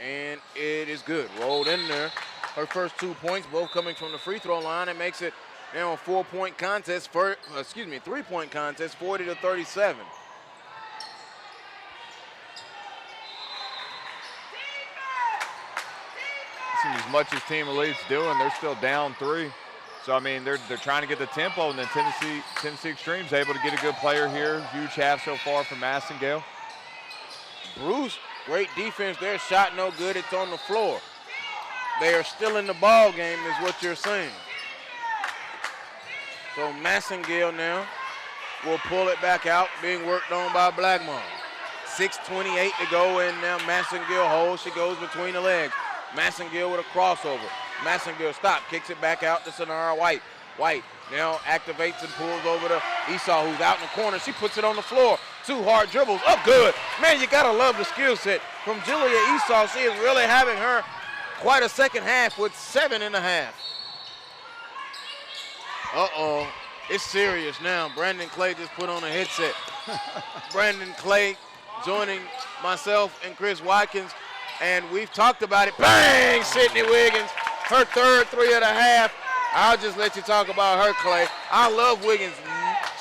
And it is good. Rolled in there. Her first 2 points, both coming from the free throw line, and makes it now a 3-point contest, 40-37. As much as Team Elite's doing, they're still down 3. So I mean, they're trying to get the tempo, and then Tennessee Xtreme's able to get a good player here. Huge half so far from Massengill. Bruce, great defense there. Shot no good. It's on the floor. They are still in the ball game is what you're saying. So Massengill now will pull it back out, being worked on by Blackmon. 6:28 to go, and now Massengill holds. She goes between the legs. Massengill with a crossover. Massengill stop, kicks it back out to Sonara White. White now activates and pulls over to Esau, who's out in the corner. She puts it on the floor. 2 hard dribbles. Up good. Man, you got to love the skill set from Julia Esau. She is really having her quite a second half with 7.5. Uh-oh, it's serious now. Brandon Clay just put on a headset. Brandon Clay joining myself and Chris Watkins, and we've talked about it. Bang, Sydney Wiggins, her third 3.5. I'll just let you talk about her, Clay. I love Wiggins.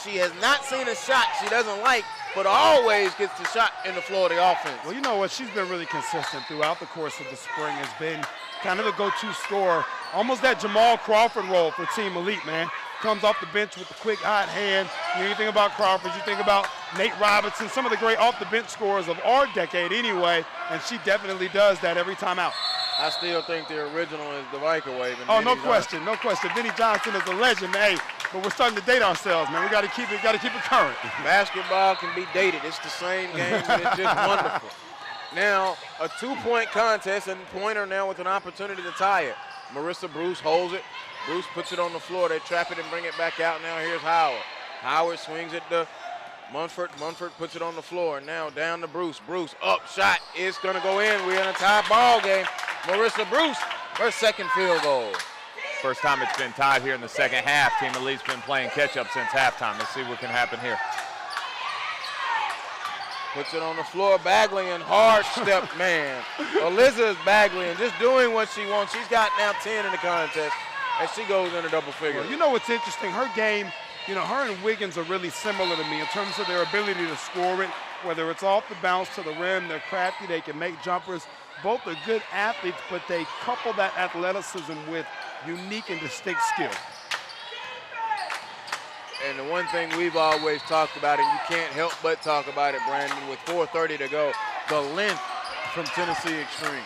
She has not seen a shot she doesn't like, but always gets the shot in the floor of the offense. Well, you know what? She's been really consistent throughout the course of the spring. Has been kind of the go-to scorer, almost that Jamal Crawford role for Team Elite, man. Comes off the bench with the quick, hot hand. You know, you think about Crawford, you think about Nate Robinson, some of the great off-the-bench scorers of our decade anyway, and she definitely does that every time out. I still think the original is the microwave. Oh, no question, no question. Vinnie Johnson is a legend, man. Hey, but we're starting to date ourselves, man. We got to keep it current. Basketball can be dated. It's the same game, and it's just wonderful. Now, a 2-point contest, and Pointer now with an opportunity to tie it. Marissa Bruce holds it. Bruce puts it on the floor. They trap it and bring it back out. Now here's Howard. Howard swings it to Munford. Munford puts it on the floor. Now down to Bruce. Bruce up, shot is going to go in. We're in a tie ball game. Marissa Bruce, her second field goal. First time it's been tied here in the second half. Team Elite's been playing catch-up since halftime. Let's see what can happen here. Puts it on the floor. Bagley and hard step, man. Elizabeth Bagley and just doing what she wants. She's got now 10 in the contest as she goes into double figures. Well, you know what's interesting? Her game, you know, her and Wiggins are really similar to me in terms of their ability to score it, whether it's off the bounce to the rim. They're crafty. They can make jumpers. Both are good athletes, but they couple that athleticism with unique and distinct skill. And the one thing we've always talked about, and you can't help but talk about it, Brandon, with 4:30 to go, the length from Tennessee Xtreme.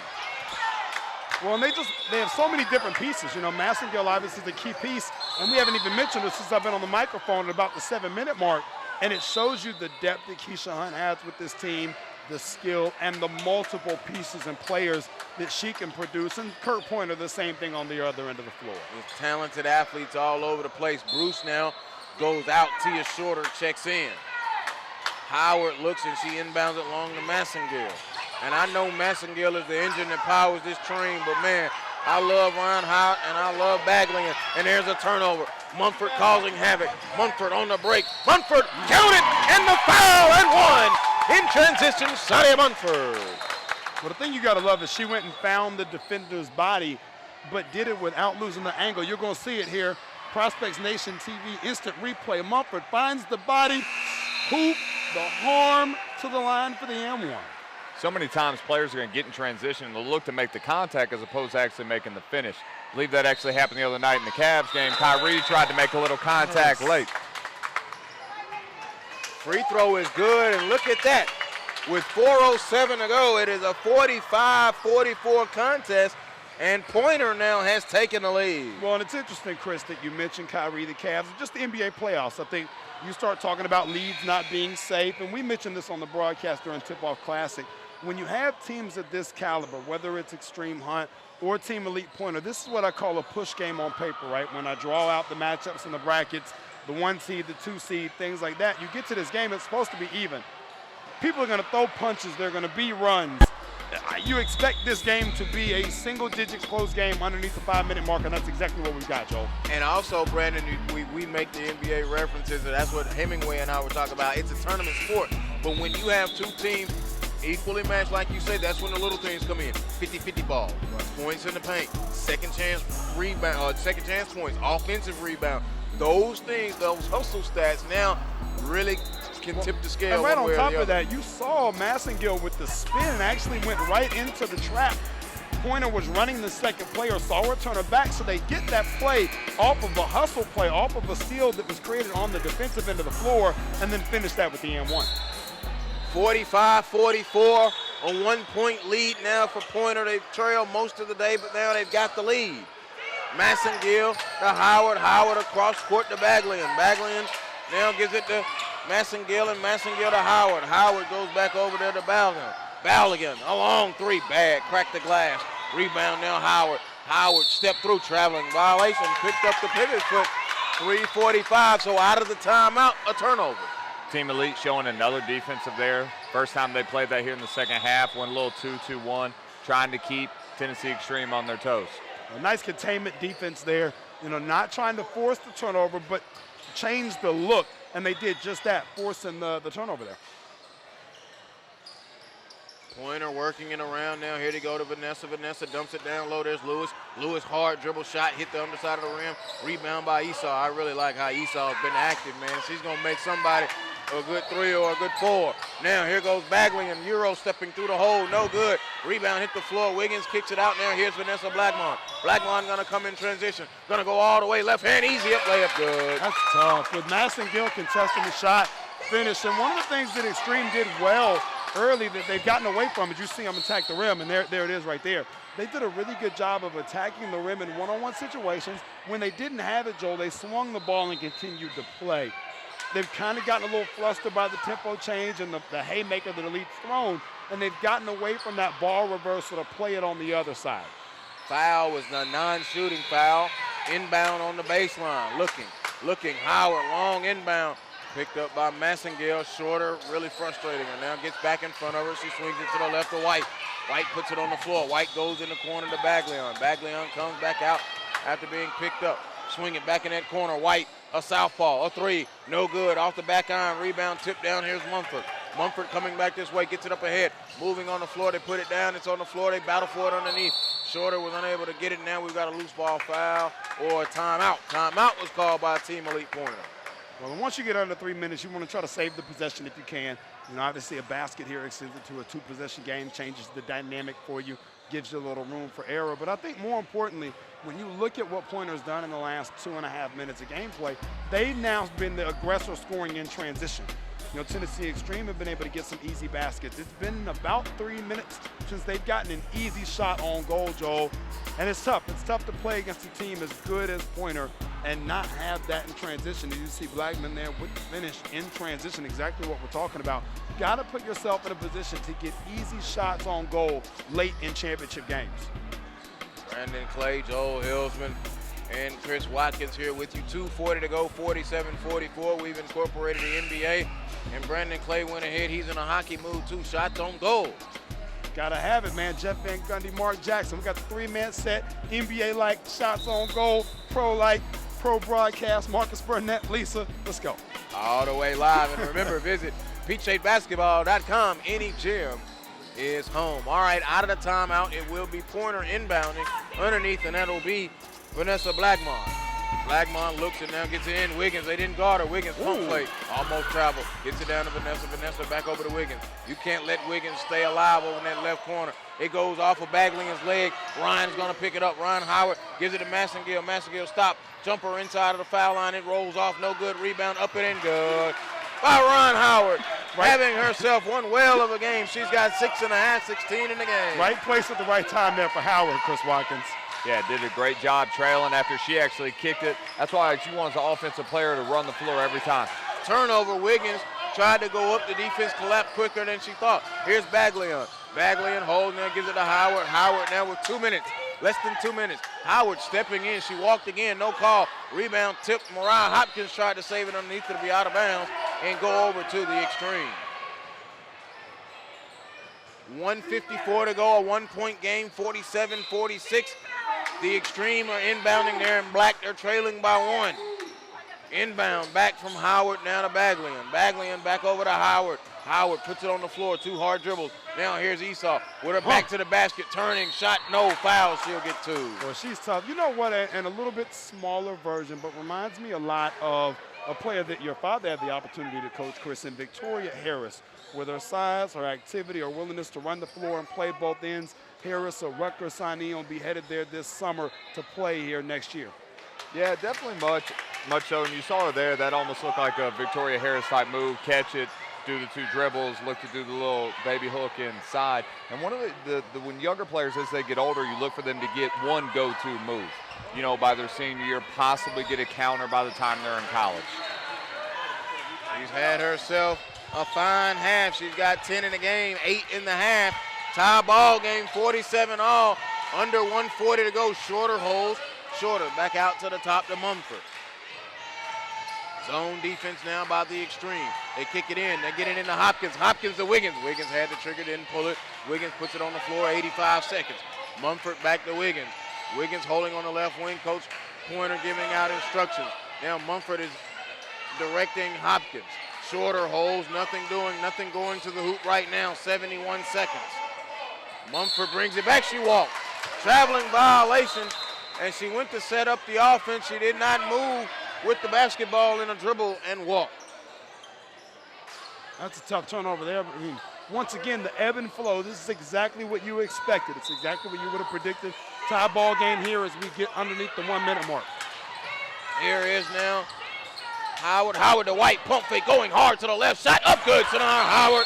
Well, and they have so many different pieces. You know, Massengale obviously is a key piece, and we haven't even mentioned this since I've been on the microphone at about the 7-minute mark, and it shows you the depth that Keisha Hunt has with this team, the skill, and the multiple pieces and players that she can produce. And Kurt Pointer, the same thing on the other end of the floor. There's talented athletes all over the place. Bruce now goes out. Tia Shorter checks in. Howard looks and she inbounds it along to Massengale. And I know Massengale is the engine that powers this train, but man, I love Ron Howard and I love Bagley. And there's a turnover. Munford causing havoc. Munford on the break. Munford counted and the foul and one. In transition, Sonia Munford. Well, the thing you got to love is she went and found the defender's body, but did it without losing the angle. You're going to see it here. Prospects Nation TV instant replay. Munford finds the body, hoop, the harm to the line for the M1. So many times players are going to get in transition and they'll look to make the contact as opposed to actually making the finish. I believe that actually happened the other night in the Cavs game. Kyrie tried to make a little contact late. Free throw is good, and look at that. With 4:07 to go, it is a 45-44 contest, and Pointer now has taken the lead. Well, and it's interesting, Chris, that you mentioned Kyrie, the Cavs, just the NBA playoffs. I think you start talking about leads not being safe, and we mentioned this on the broadcast during Tip-Off Classic. When you have teams of this caliber, whether it's Xtreme Hunt or Team Elite Pointer, this is what I call a push game on paper, right? When I draw out the matchups and the brackets, the 1 seed, the 2 seed, things like that. You get to this game, it's supposed to be even. People are going to throw punches. They're going to be runs. You expect this game to be a single-digit close game underneath the 5-minute mark, and that's exactly what we've got, Joel. And also, Brandon, we make the NBA references, and that's what Hemingway and I were talking about. It's a tournament sport, but when you have two teams equally matched, like you say, that's when the little things come in. 50-50 ball, points in the paint, second chance rebound, second chance points, offensive rebound. Those things, those hustle stats now really can tip the scale. And right on top of that, you saw Massengale with the spin actually went right into the trap. Pointer was running the second player, saw her turn her back, so they get that play off of a hustle play, off of a steal that was created on the defensive end of the floor, and then finish that with the M1. 45-44, a 1-point lead now for Pointer. They've trailed most of the day, but now they've got the lead. Massengale to Howard. Howard across court to Baglian. Baglian now gives it to Massengale, and Massengale to Howard. Howard goes back over there to Baglian. Baglian, a long three, bad, cracked the glass. Rebound now Howard. Howard stepped through, traveling violation, picked up the pivot foot. 3:45, so out of the timeout, a turnover. Team Elite showing another defensive there. First time they played that here in the second half. Went a little 2-2-1, trying to keep Tennessee Xtreme on their toes. A nice containment defense there. You know, not trying to force the turnover, but change the look. And they did just that, forcing the turnover there. Pointer working it around now. Here they go to Vanessa. Vanessa dumps it down low. There's Lewis. Lewis hard dribble shot, hit the underside of the rim. Rebound by Esau. I really like how Esau's been active, man. She's going to make somebody a good 3 or a good 4. Now here goes Bagley and Euro stepping through the hole. No good. Rebound hit the floor. Wiggins kicks it out. Now here's Vanessa Blackmon. Blackmon going to come in transition. Going to go all the way left hand. Easy up layup. Good. That's tough. With Massengill contesting the shot, finish. And one of the things that Xtreme did well early that they've gotten away from is you see them attack the rim, and there it is right there. They did a really good job of attacking the rim in one-on-one situations. When they didn't have it, Joel, they swung the ball and continued to play. They've kind of gotten a little flustered by the tempo change and the haymaker that Elite's thrown, and they've gotten away from that ball reversal to play it on the other side. Foul was the non-shooting foul. Inbound on the baseline. Looking. Howard, long inbound. Picked up by Massengill, shorter, really frustrating her. Now gets back in front of her. She swings it to the left of White. White puts it on the floor. White goes in the corner to Baglion. Baglion comes back out after being picked up. Swing it back in that corner. White, a southpaw, a 3, no good. Off the back iron, rebound, tip down. Here's Mumford. Mumford coming back this way, gets it up ahead. Moving on the floor, they put it down. It's on the floor, they battle for it underneath. Shorter was unable to get it. Now we've got a loose ball foul or a timeout. Timeout was called by Team Elite Pointer. Well, once you get under 3 minutes, you want to try to save the possession if you can. You know, obviously a basket here extends it to a 2-possession game, changes the dynamic for you, gives you a little room for error. But I think more importantly, when you look at what Pointer's done in the last 2.5 minutes of gameplay, they've now been the aggressor scoring in transition. You know, Tennessee Xtreme have been able to get some easy baskets. It's been about 3 minutes since they've gotten an easy shot on goal, Joel. And it's tough. It's tough to play against a team as good as Pointer and not have that in transition. You see Blackman there with the finish in transition, exactly what we're talking about. You got to put yourself in a position to get easy shots on goal late in championship games. Brandon Clay, Joel Hillsman, and Chris Watkins here with you. 2:40 to go, 47-44. We've incorporated the NBA, and Brandon Clay went ahead. He's in a hockey mood too. Shots on goal. Gotta have it, man. Jeff Van Gundy, Mark Jackson. We got the 3-man set, NBA-like, shots on goal, pro-like, pro broadcast, Marcus Burnett, Lisa. Let's go. All the way live. And remember, visit peachshadebasketball.com. Any gym is home. All right, out of the timeout, it will be Pointer inbounding underneath, and that'll be Vanessa Blackmon. Blackmon looks and now gets it in. Wiggins, they didn't guard her. Wiggins pump play, almost travel. Gets it down to Vanessa. Vanessa back over to Wiggins. You can't let Wiggins stay alive over in that left corner. It goes off of Bagley's leg. Ryan's going to pick it up. Ryan Howard gives it to Massengill. Massengill stop. Jumper inside of the foul line. It rolls off. No good. Rebound up and in. Good. By Ryan Howard. Right. Having herself one whale of a game. She's got 6.5, 16 in the game. Right place at the right time there for Howard, Chris Watkins. Yeah, did a great job trailing after she actually kicked it. That's why she wants the offensive player to run the floor every time. Turnover. Wiggins tried to go up. The defense collapsed quicker than she thought. Here's Baglion. Baglion holding it, gives it to Howard. Howard now with 2 minutes. Less than 2 minutes. Howard stepping in. She walked again. No call. Rebound tip. Mariah Hopkins tried to save it underneath to be out of bounds and go over to the Xtreme. 1:54 to go. A 1-point game. 47-46. The Xtreme are inbounding there in black. They're trailing by 1. Inbound back from Howard now to Baglion. Baglion back over to Howard. Howard puts it on the floor. 2 hard dribbles. Now here's Esau with her back to the basket. Turning shot. No foul. She'll get 2. Well, she's tough. You know what? And a little bit smaller version, but reminds me a lot of a player that your father had the opportunity to coach, Chris, and Victoria Harris. With her size, her activity, her willingness to run the floor and play both ends, Harris, a Rutgers signee, will be headed there this summer to play here next year. Yeah, definitely much so. And you saw her there. That almost looked like a Victoria Harris type move. Catch it, do the 2 dribbles, look to do the little baby hook inside. And one of the when younger players, as they get older, you look for them to get one go-to move. You know, by their senior year, possibly get a counter by the time they're in college. She's had herself a fine half. She's got 10 in the game, 8 in the half. Tie ball game, 47 all. Under 1:40 to go. Shorter holds. Shorter back out to the top to Mumford. Zone defense now by the Xtreme. They kick it in. They get it into Hopkins. Hopkins to Wiggins. Wiggins had the trigger, didn't pull it. Wiggins puts it on the floor, 85 seconds. Mumford back to Wiggins. Wiggins holding on the left wing. Coach Pointer giving out instructions. Now Mumford is directing Hopkins. Shorter holds, nothing doing, nothing going to the hoop right now. 71 seconds. Mumford brings it back. She walked. Traveling violation, and she went to set up the offense. She did not move with the basketball in a dribble and walk. That's a tough turnover there. I mean, once again, the ebb and flow. This is exactly what you expected. It's exactly what you would have predicted. Tie ball game here as we get underneath the 1 minute mark. Here is now Howard. Howard to White. Pump fake going hard to the left. Shot up good. Sonar Howard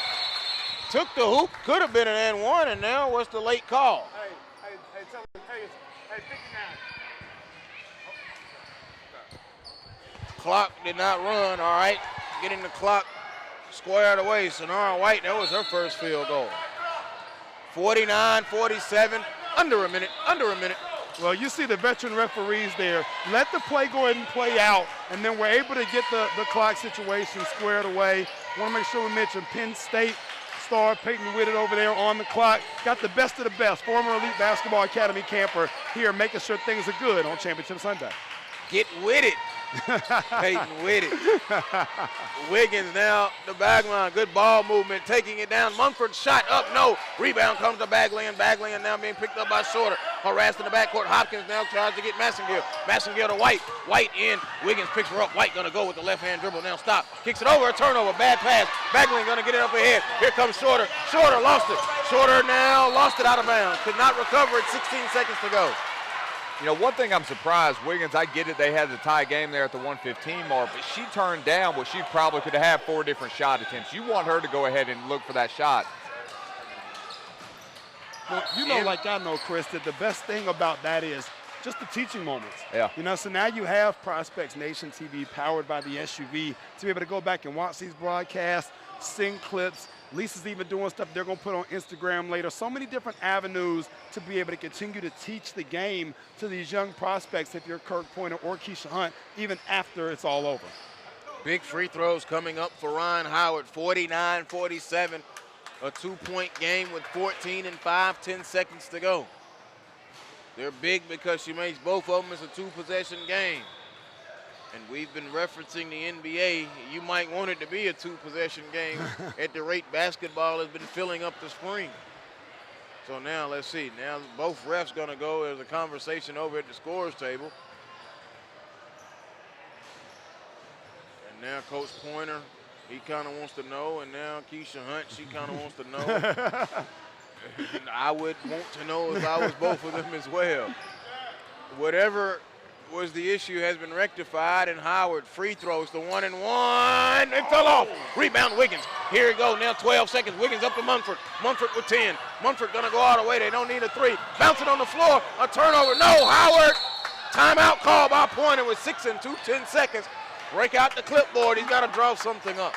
took the hoop. Could have been an and one, and now what's the late call? Hey, tell him, hey, 59. Clock did not run. All right. Getting the clock squared away. Sonara White, that was her first field goal. 49-47, under a minute. Well, you see the veteran referees there. Let the play go ahead and play out, and then we're able to get the clock situation squared away. Want to make sure we mention Penn State star Peyton Whitted over there on the clock. Got the best of the best. Former Elite Basketball Academy camper here making sure things are good on Championship Sunday. Get with it. Peyton with it. Wiggins now, the Bagline, good ball movement, taking it down. Mumford shot up, no. Rebound comes to Bagley, and now being picked up by Shorter. Harassed in the backcourt. Hopkins now tries to get Massengill. Massengill to White. White in. Wiggins picks her up. White gonna go with the left-hand dribble. Now stop. Kicks it over. A turnover. Bad pass. Bagley gonna get it up ahead. Here comes Shorter. Shorter lost it. Shorter now lost it out of bounds. Could not recover it. 16 seconds to go. You know, one thing I'm surprised, Wiggins, I get it, they had the tie game there at the 1:15 mark, but she turned down what she probably could have had 4 different shot attempts. You want her to go ahead and look for that shot. Well, you know, like I know, Chris, that the best thing about that is just the teaching moments. Yeah. You know, so now you have Prospects Nation TV powered by the SUV to be able to go back and watch these broadcasts, sing clips. Lisa's even doing stuff they're going to put on Instagram later. So many different avenues to be able to continue to teach the game to these young prospects if you're Kirk Pointer or Keisha Hunt, even after it's all over. Big free throws coming up for Ryan Howard. 49-47, a 2-point game with 14 and 10 seconds to go. They're big because she makes both of them as a 2-possession game. And we've been referencing the NBA. You might want it to be a 2-possession game at the rate basketball has been filling up the spring. So now let's see. Now both refs gonna go. There's a conversation over at the scorers table. And now Coach Pointer, he kind of wants to know. And now Keisha Hunt, she kind of wants to know. And I would want to know if I was both of them as well. Whatever was the issue has been rectified, and Howard free throws the 1 and 1. It fell off. Rebound Wiggins. Here we go. Now 12 seconds. Wiggins up to Mumford. Mumford with 10. Mumford gonna go all the way. They don't need a 3. Bounce it on the floor. A turnover. No, Howard. Timeout call by Pointer with 6 and 10 seconds. Break out the clipboard. He's got to draw something up.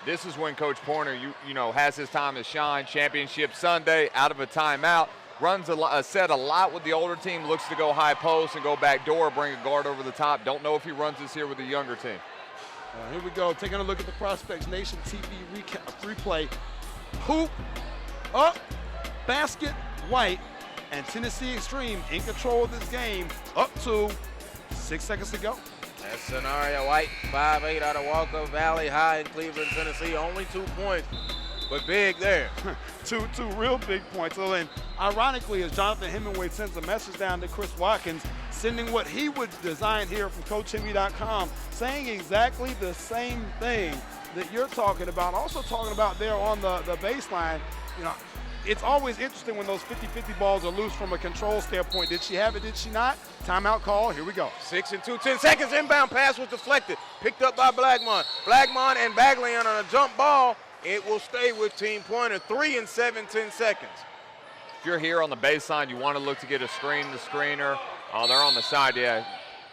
This is when Coach Pointer, you know, has his time to shine. Championship Sunday, out of a timeout. Runs a set a lot with the older team, looks to go high post and go back door, bring a guard over the top. Don't know if he runs this here with the younger team. Here we go, taking a look at the Prospects Nation TV replay. Hoop, up, basket, White, and Tennessee Xtreme in control of this game up to 6 seconds to go. That's Scenario White, 5'8" out of Walker Valley High in Cleveland, Tennessee. Only 2 points, but big there. two real big points. So, and ironically, as Jonathan Hemingway sends a message down to Chris Watkins, sending what he would design here from CoachHemmy.com, saying exactly the same thing that you're talking about. Also talking about there on the baseline, you know, it's always interesting when those 50-50 balls are loose from a control standpoint. Did she have it? Did she not? Timeout call. Here we go. 6 and 10 seconds. Inbound pass was deflected. Picked up by Blackmon. Blackmon and Bagley on a jump ball. It will stay with Team Pointer. 3 and 10 seconds. If you're here on the baseline, you want to look to get a screen, the screener. Oh, they're on the side, yeah.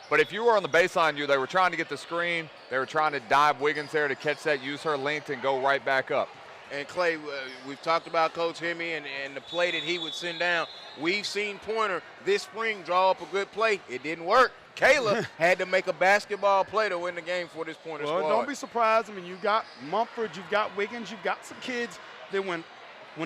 But if you were on the baseline, they were trying to get the screen. They were trying to dive Wiggins there to catch that, use her length, and go right back up. And Clay, we've talked about Coach Hemme and the play that he would send down. We've seen Pointer this spring draw up a good play. It didn't work. Kayla had to make a basketball play to win the game for this Pointer squad. Don't be surprised. I mean, you've got Mumford, you've got Wiggins, you've got some kids that when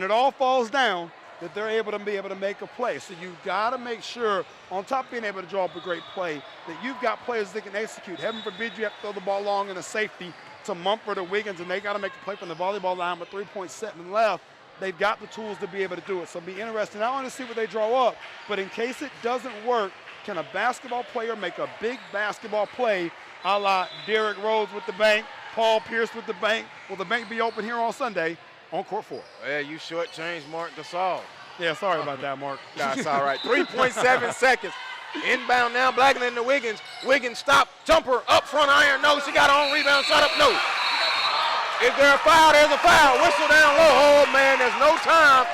it all falls down, that they're able to make a play. So you've got to make sure, on top of being able to draw up a great play, that you've got players that can execute. Heaven forbid you have to throw the ball long in a safety to Mumford or Wiggins, and they got to make a play from the volleyball line with 3.7 left. They've got the tools to be able to do it. So it'll be interesting not only to see what they draw up, but in case it doesn't work, can a basketball player make a big basketball play a la Derrick Rose with the bank, Paul Pierce with the bank? Will the bank be open here on Sunday on court 4? Yeah, you shortchanged Mark Gasol. Yeah, sorry about that, Mark. That's all right. 3.7 seconds. Inbound now, Blackman to Wiggins. Wiggins stop, jumper, up front iron, no. She got on rebound, shot up, no. Is there a foul? There's a foul. Whistle down low. Oh, man, there's no time,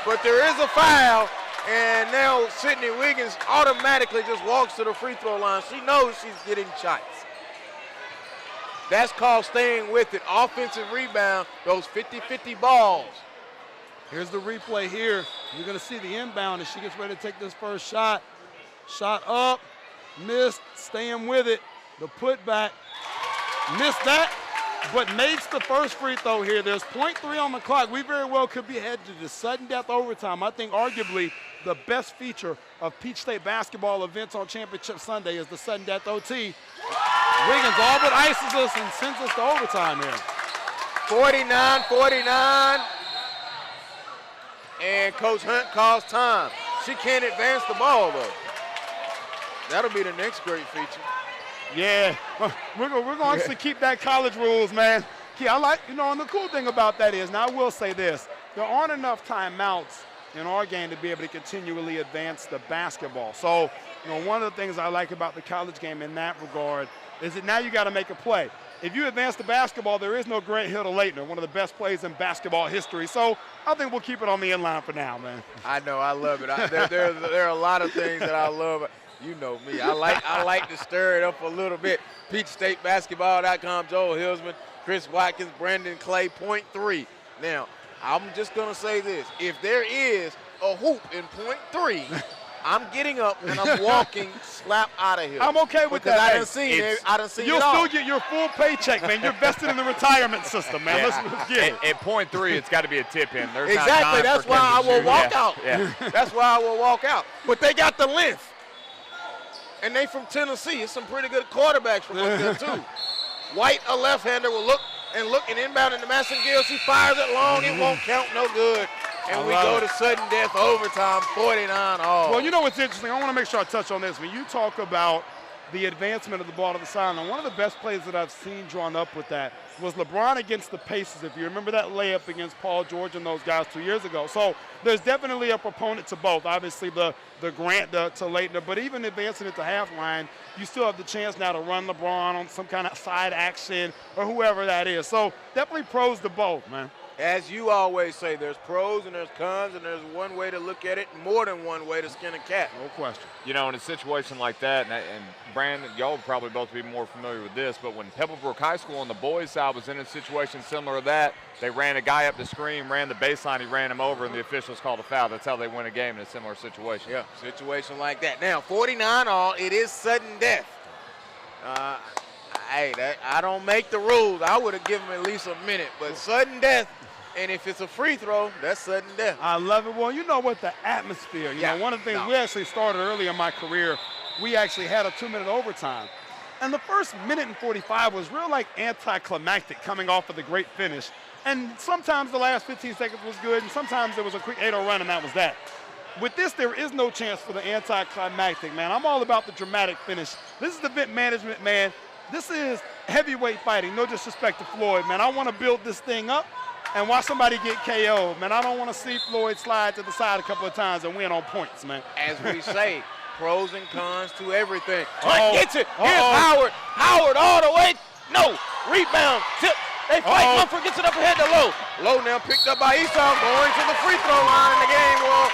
but there is a foul. And now Sydney Wiggins automatically just walks to the free throw line. She knows she's getting shots. That's called staying with it. Offensive rebound, those 50-50 balls. Here's the replay here. You're going to see the inbound as she gets ready to take this first shot. Shot up, missed, staying with it. The putback, missed that, but makes the first free throw here. There's 0.3 on the clock. We very well could be headed to the sudden death overtime. I think arguably the best feature of Peach State basketball events on Championship Sunday is the sudden death OT. Wiggins all but ices us and sends us to overtime here. 49-49. And Coach Hunt calls time. She can't advance the ball, though. That'll be the next great feature. Yeah, we're going to actually keep that college rules, man. I like, and the cool thing about that is, now I will say this, there aren't enough timeouts in our game to be able to continually advance the basketball. So, one of the things I like about the college game in that regard is that now you got to make a play. If you advance the basketball, there is no Grant Hill to Leitner, one of the best plays in basketball history. So I think we'll keep it on the inline for now, man. I know, I love it. There are a lot of things that I love. You know me. I like to stir it up a little bit. PeachStateBasketball.com, Joel Hilsman, Chris Watkins, Brandon Clay, 0.3. Now, I'm just going to say this. If there is a hoop in 0.3, I'm getting up and I'm walking slap out of here. I'm okay with that. I done seen it. You'll still get your full paycheck, man. You're vested in the retirement system, man. Yeah. Let's get it. At 0.3, it's got to be a tip-in. Exactly. That's why I will walk out. Yeah. That's why I will walk out. But they got the length. And they from Tennessee. It's some pretty good quarterbacks from up there, too. White, a left-hander, will look and inbound into Massengill. She fires it long. It won't count no good. And we go to sudden death overtime, 49 all. Well, you know what's interesting? I want to make sure I touch on this. When you talk about the advancement of the ball to the sideline, one of the best plays that I've seen drawn up with that was LeBron against the Pacers. If you remember that layup against Paul George and those guys 2 years ago. So there's definitely a proponent to both. Obviously the Grant to Leitner, but even advancing it to half line, you still have the chance now to run LeBron on some kind of side action or whoever that is. So definitely pros to both, man. As you always say, there's pros and there's cons, and there's one way to look at it, more than one way to skin a cat. No question. In a situation like that, and Brandon, y'all would probably both be more familiar with this, but when Pebblebrook High School on the boys' side was in a situation similar to that, they ran a guy up the screen, ran the baseline, he ran him over, and the officials called a foul. That's how they win a game in a similar situation. Yeah, situation like that. Now, 49 all, it is sudden death. I don't make the rules. I would have given him at least a minute, but sudden death. And if it's a free throw, that's sudden death. I love it. Well, you know what? The atmosphere. You know, one of the things we actually started early in my career, we actually had a 2-minute overtime. And the first minute and 45 was real like anticlimactic coming off of the great finish. And sometimes the last 15 seconds was good, and sometimes there was a quick 8-0 run, and that was that. With this, there is no chance for the anticlimactic, man. I'm all about the dramatic finish. This is the event management, man. This is heavyweight fighting. No disrespect to Floyd, man. I want to build this thing up and watch somebody get KO'd, man. I don't want to see Floyd slide to the side a couple of times and win on points, man. As we say, pros and cons to everything. Hunt gets it. Here's Howard. Howard all the way. No. Rebound. Tip. They fight. Mumford gets it up ahead to Lowe. Lowe now picked up by Esau, going to the free throw line, and the game will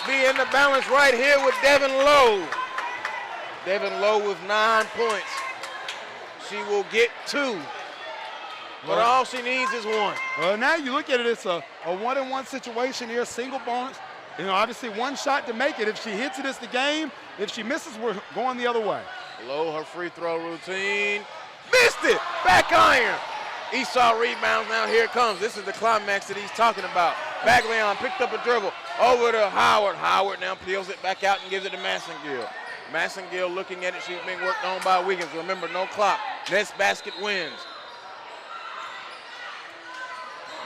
be in the balance right here with Devin Lowe. Devin Lowe with 9 points. She will get 2. But all she needs is 1. Well, now you look at it, it's a 1-on-1 situation here, single bonus. Obviously one shot to make it. If she hits it, it's the game. If she misses, we're going the other way. Lowe, her free throw routine. Missed it. Back iron. Esau rebounds. Now here it comes. This is the climax that he's talking about. Baglion picked up a dribble. Over to Howard. Howard now peels it back out and gives it to Massengill. Massengill looking at it. She's being worked on by Wiggins. Remember, no clock. Next basket wins.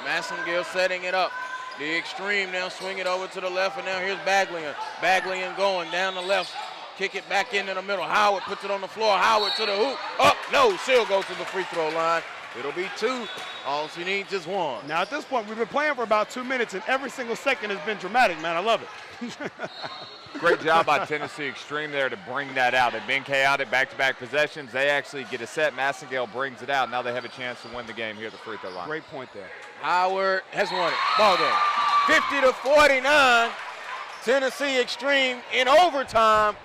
Massengill setting it up. The Xtreme now swing it over to the left, and now here's Baglian. Baglian going down the left. Kick it back into the middle. Howard puts it on the floor. Howard to the hoop. Up, no, she'll go to the free throw line. It'll be 2. All she needs is 1. Now at this point, we've been playing for about 2 minutes, and every single second has been dramatic, man. I love it. Great job by Tennessee Xtreme there to bring that out. They've been chaotic back-to-back possessions. They actually get a set. Massengale brings it out. Now they have a chance to win the game here at the free throw line. Great point there. Howard has won it. Ball game. 50-49. Tennessee Xtreme in overtime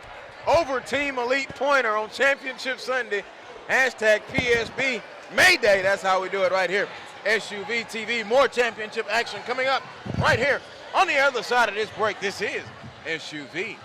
over Team Elite Pointer on Championship Sunday. Hashtag PSB Mayday. That's how we do it right here. SUVtv. More championship action coming up right here on the other side of this break. This is SUVtv.com.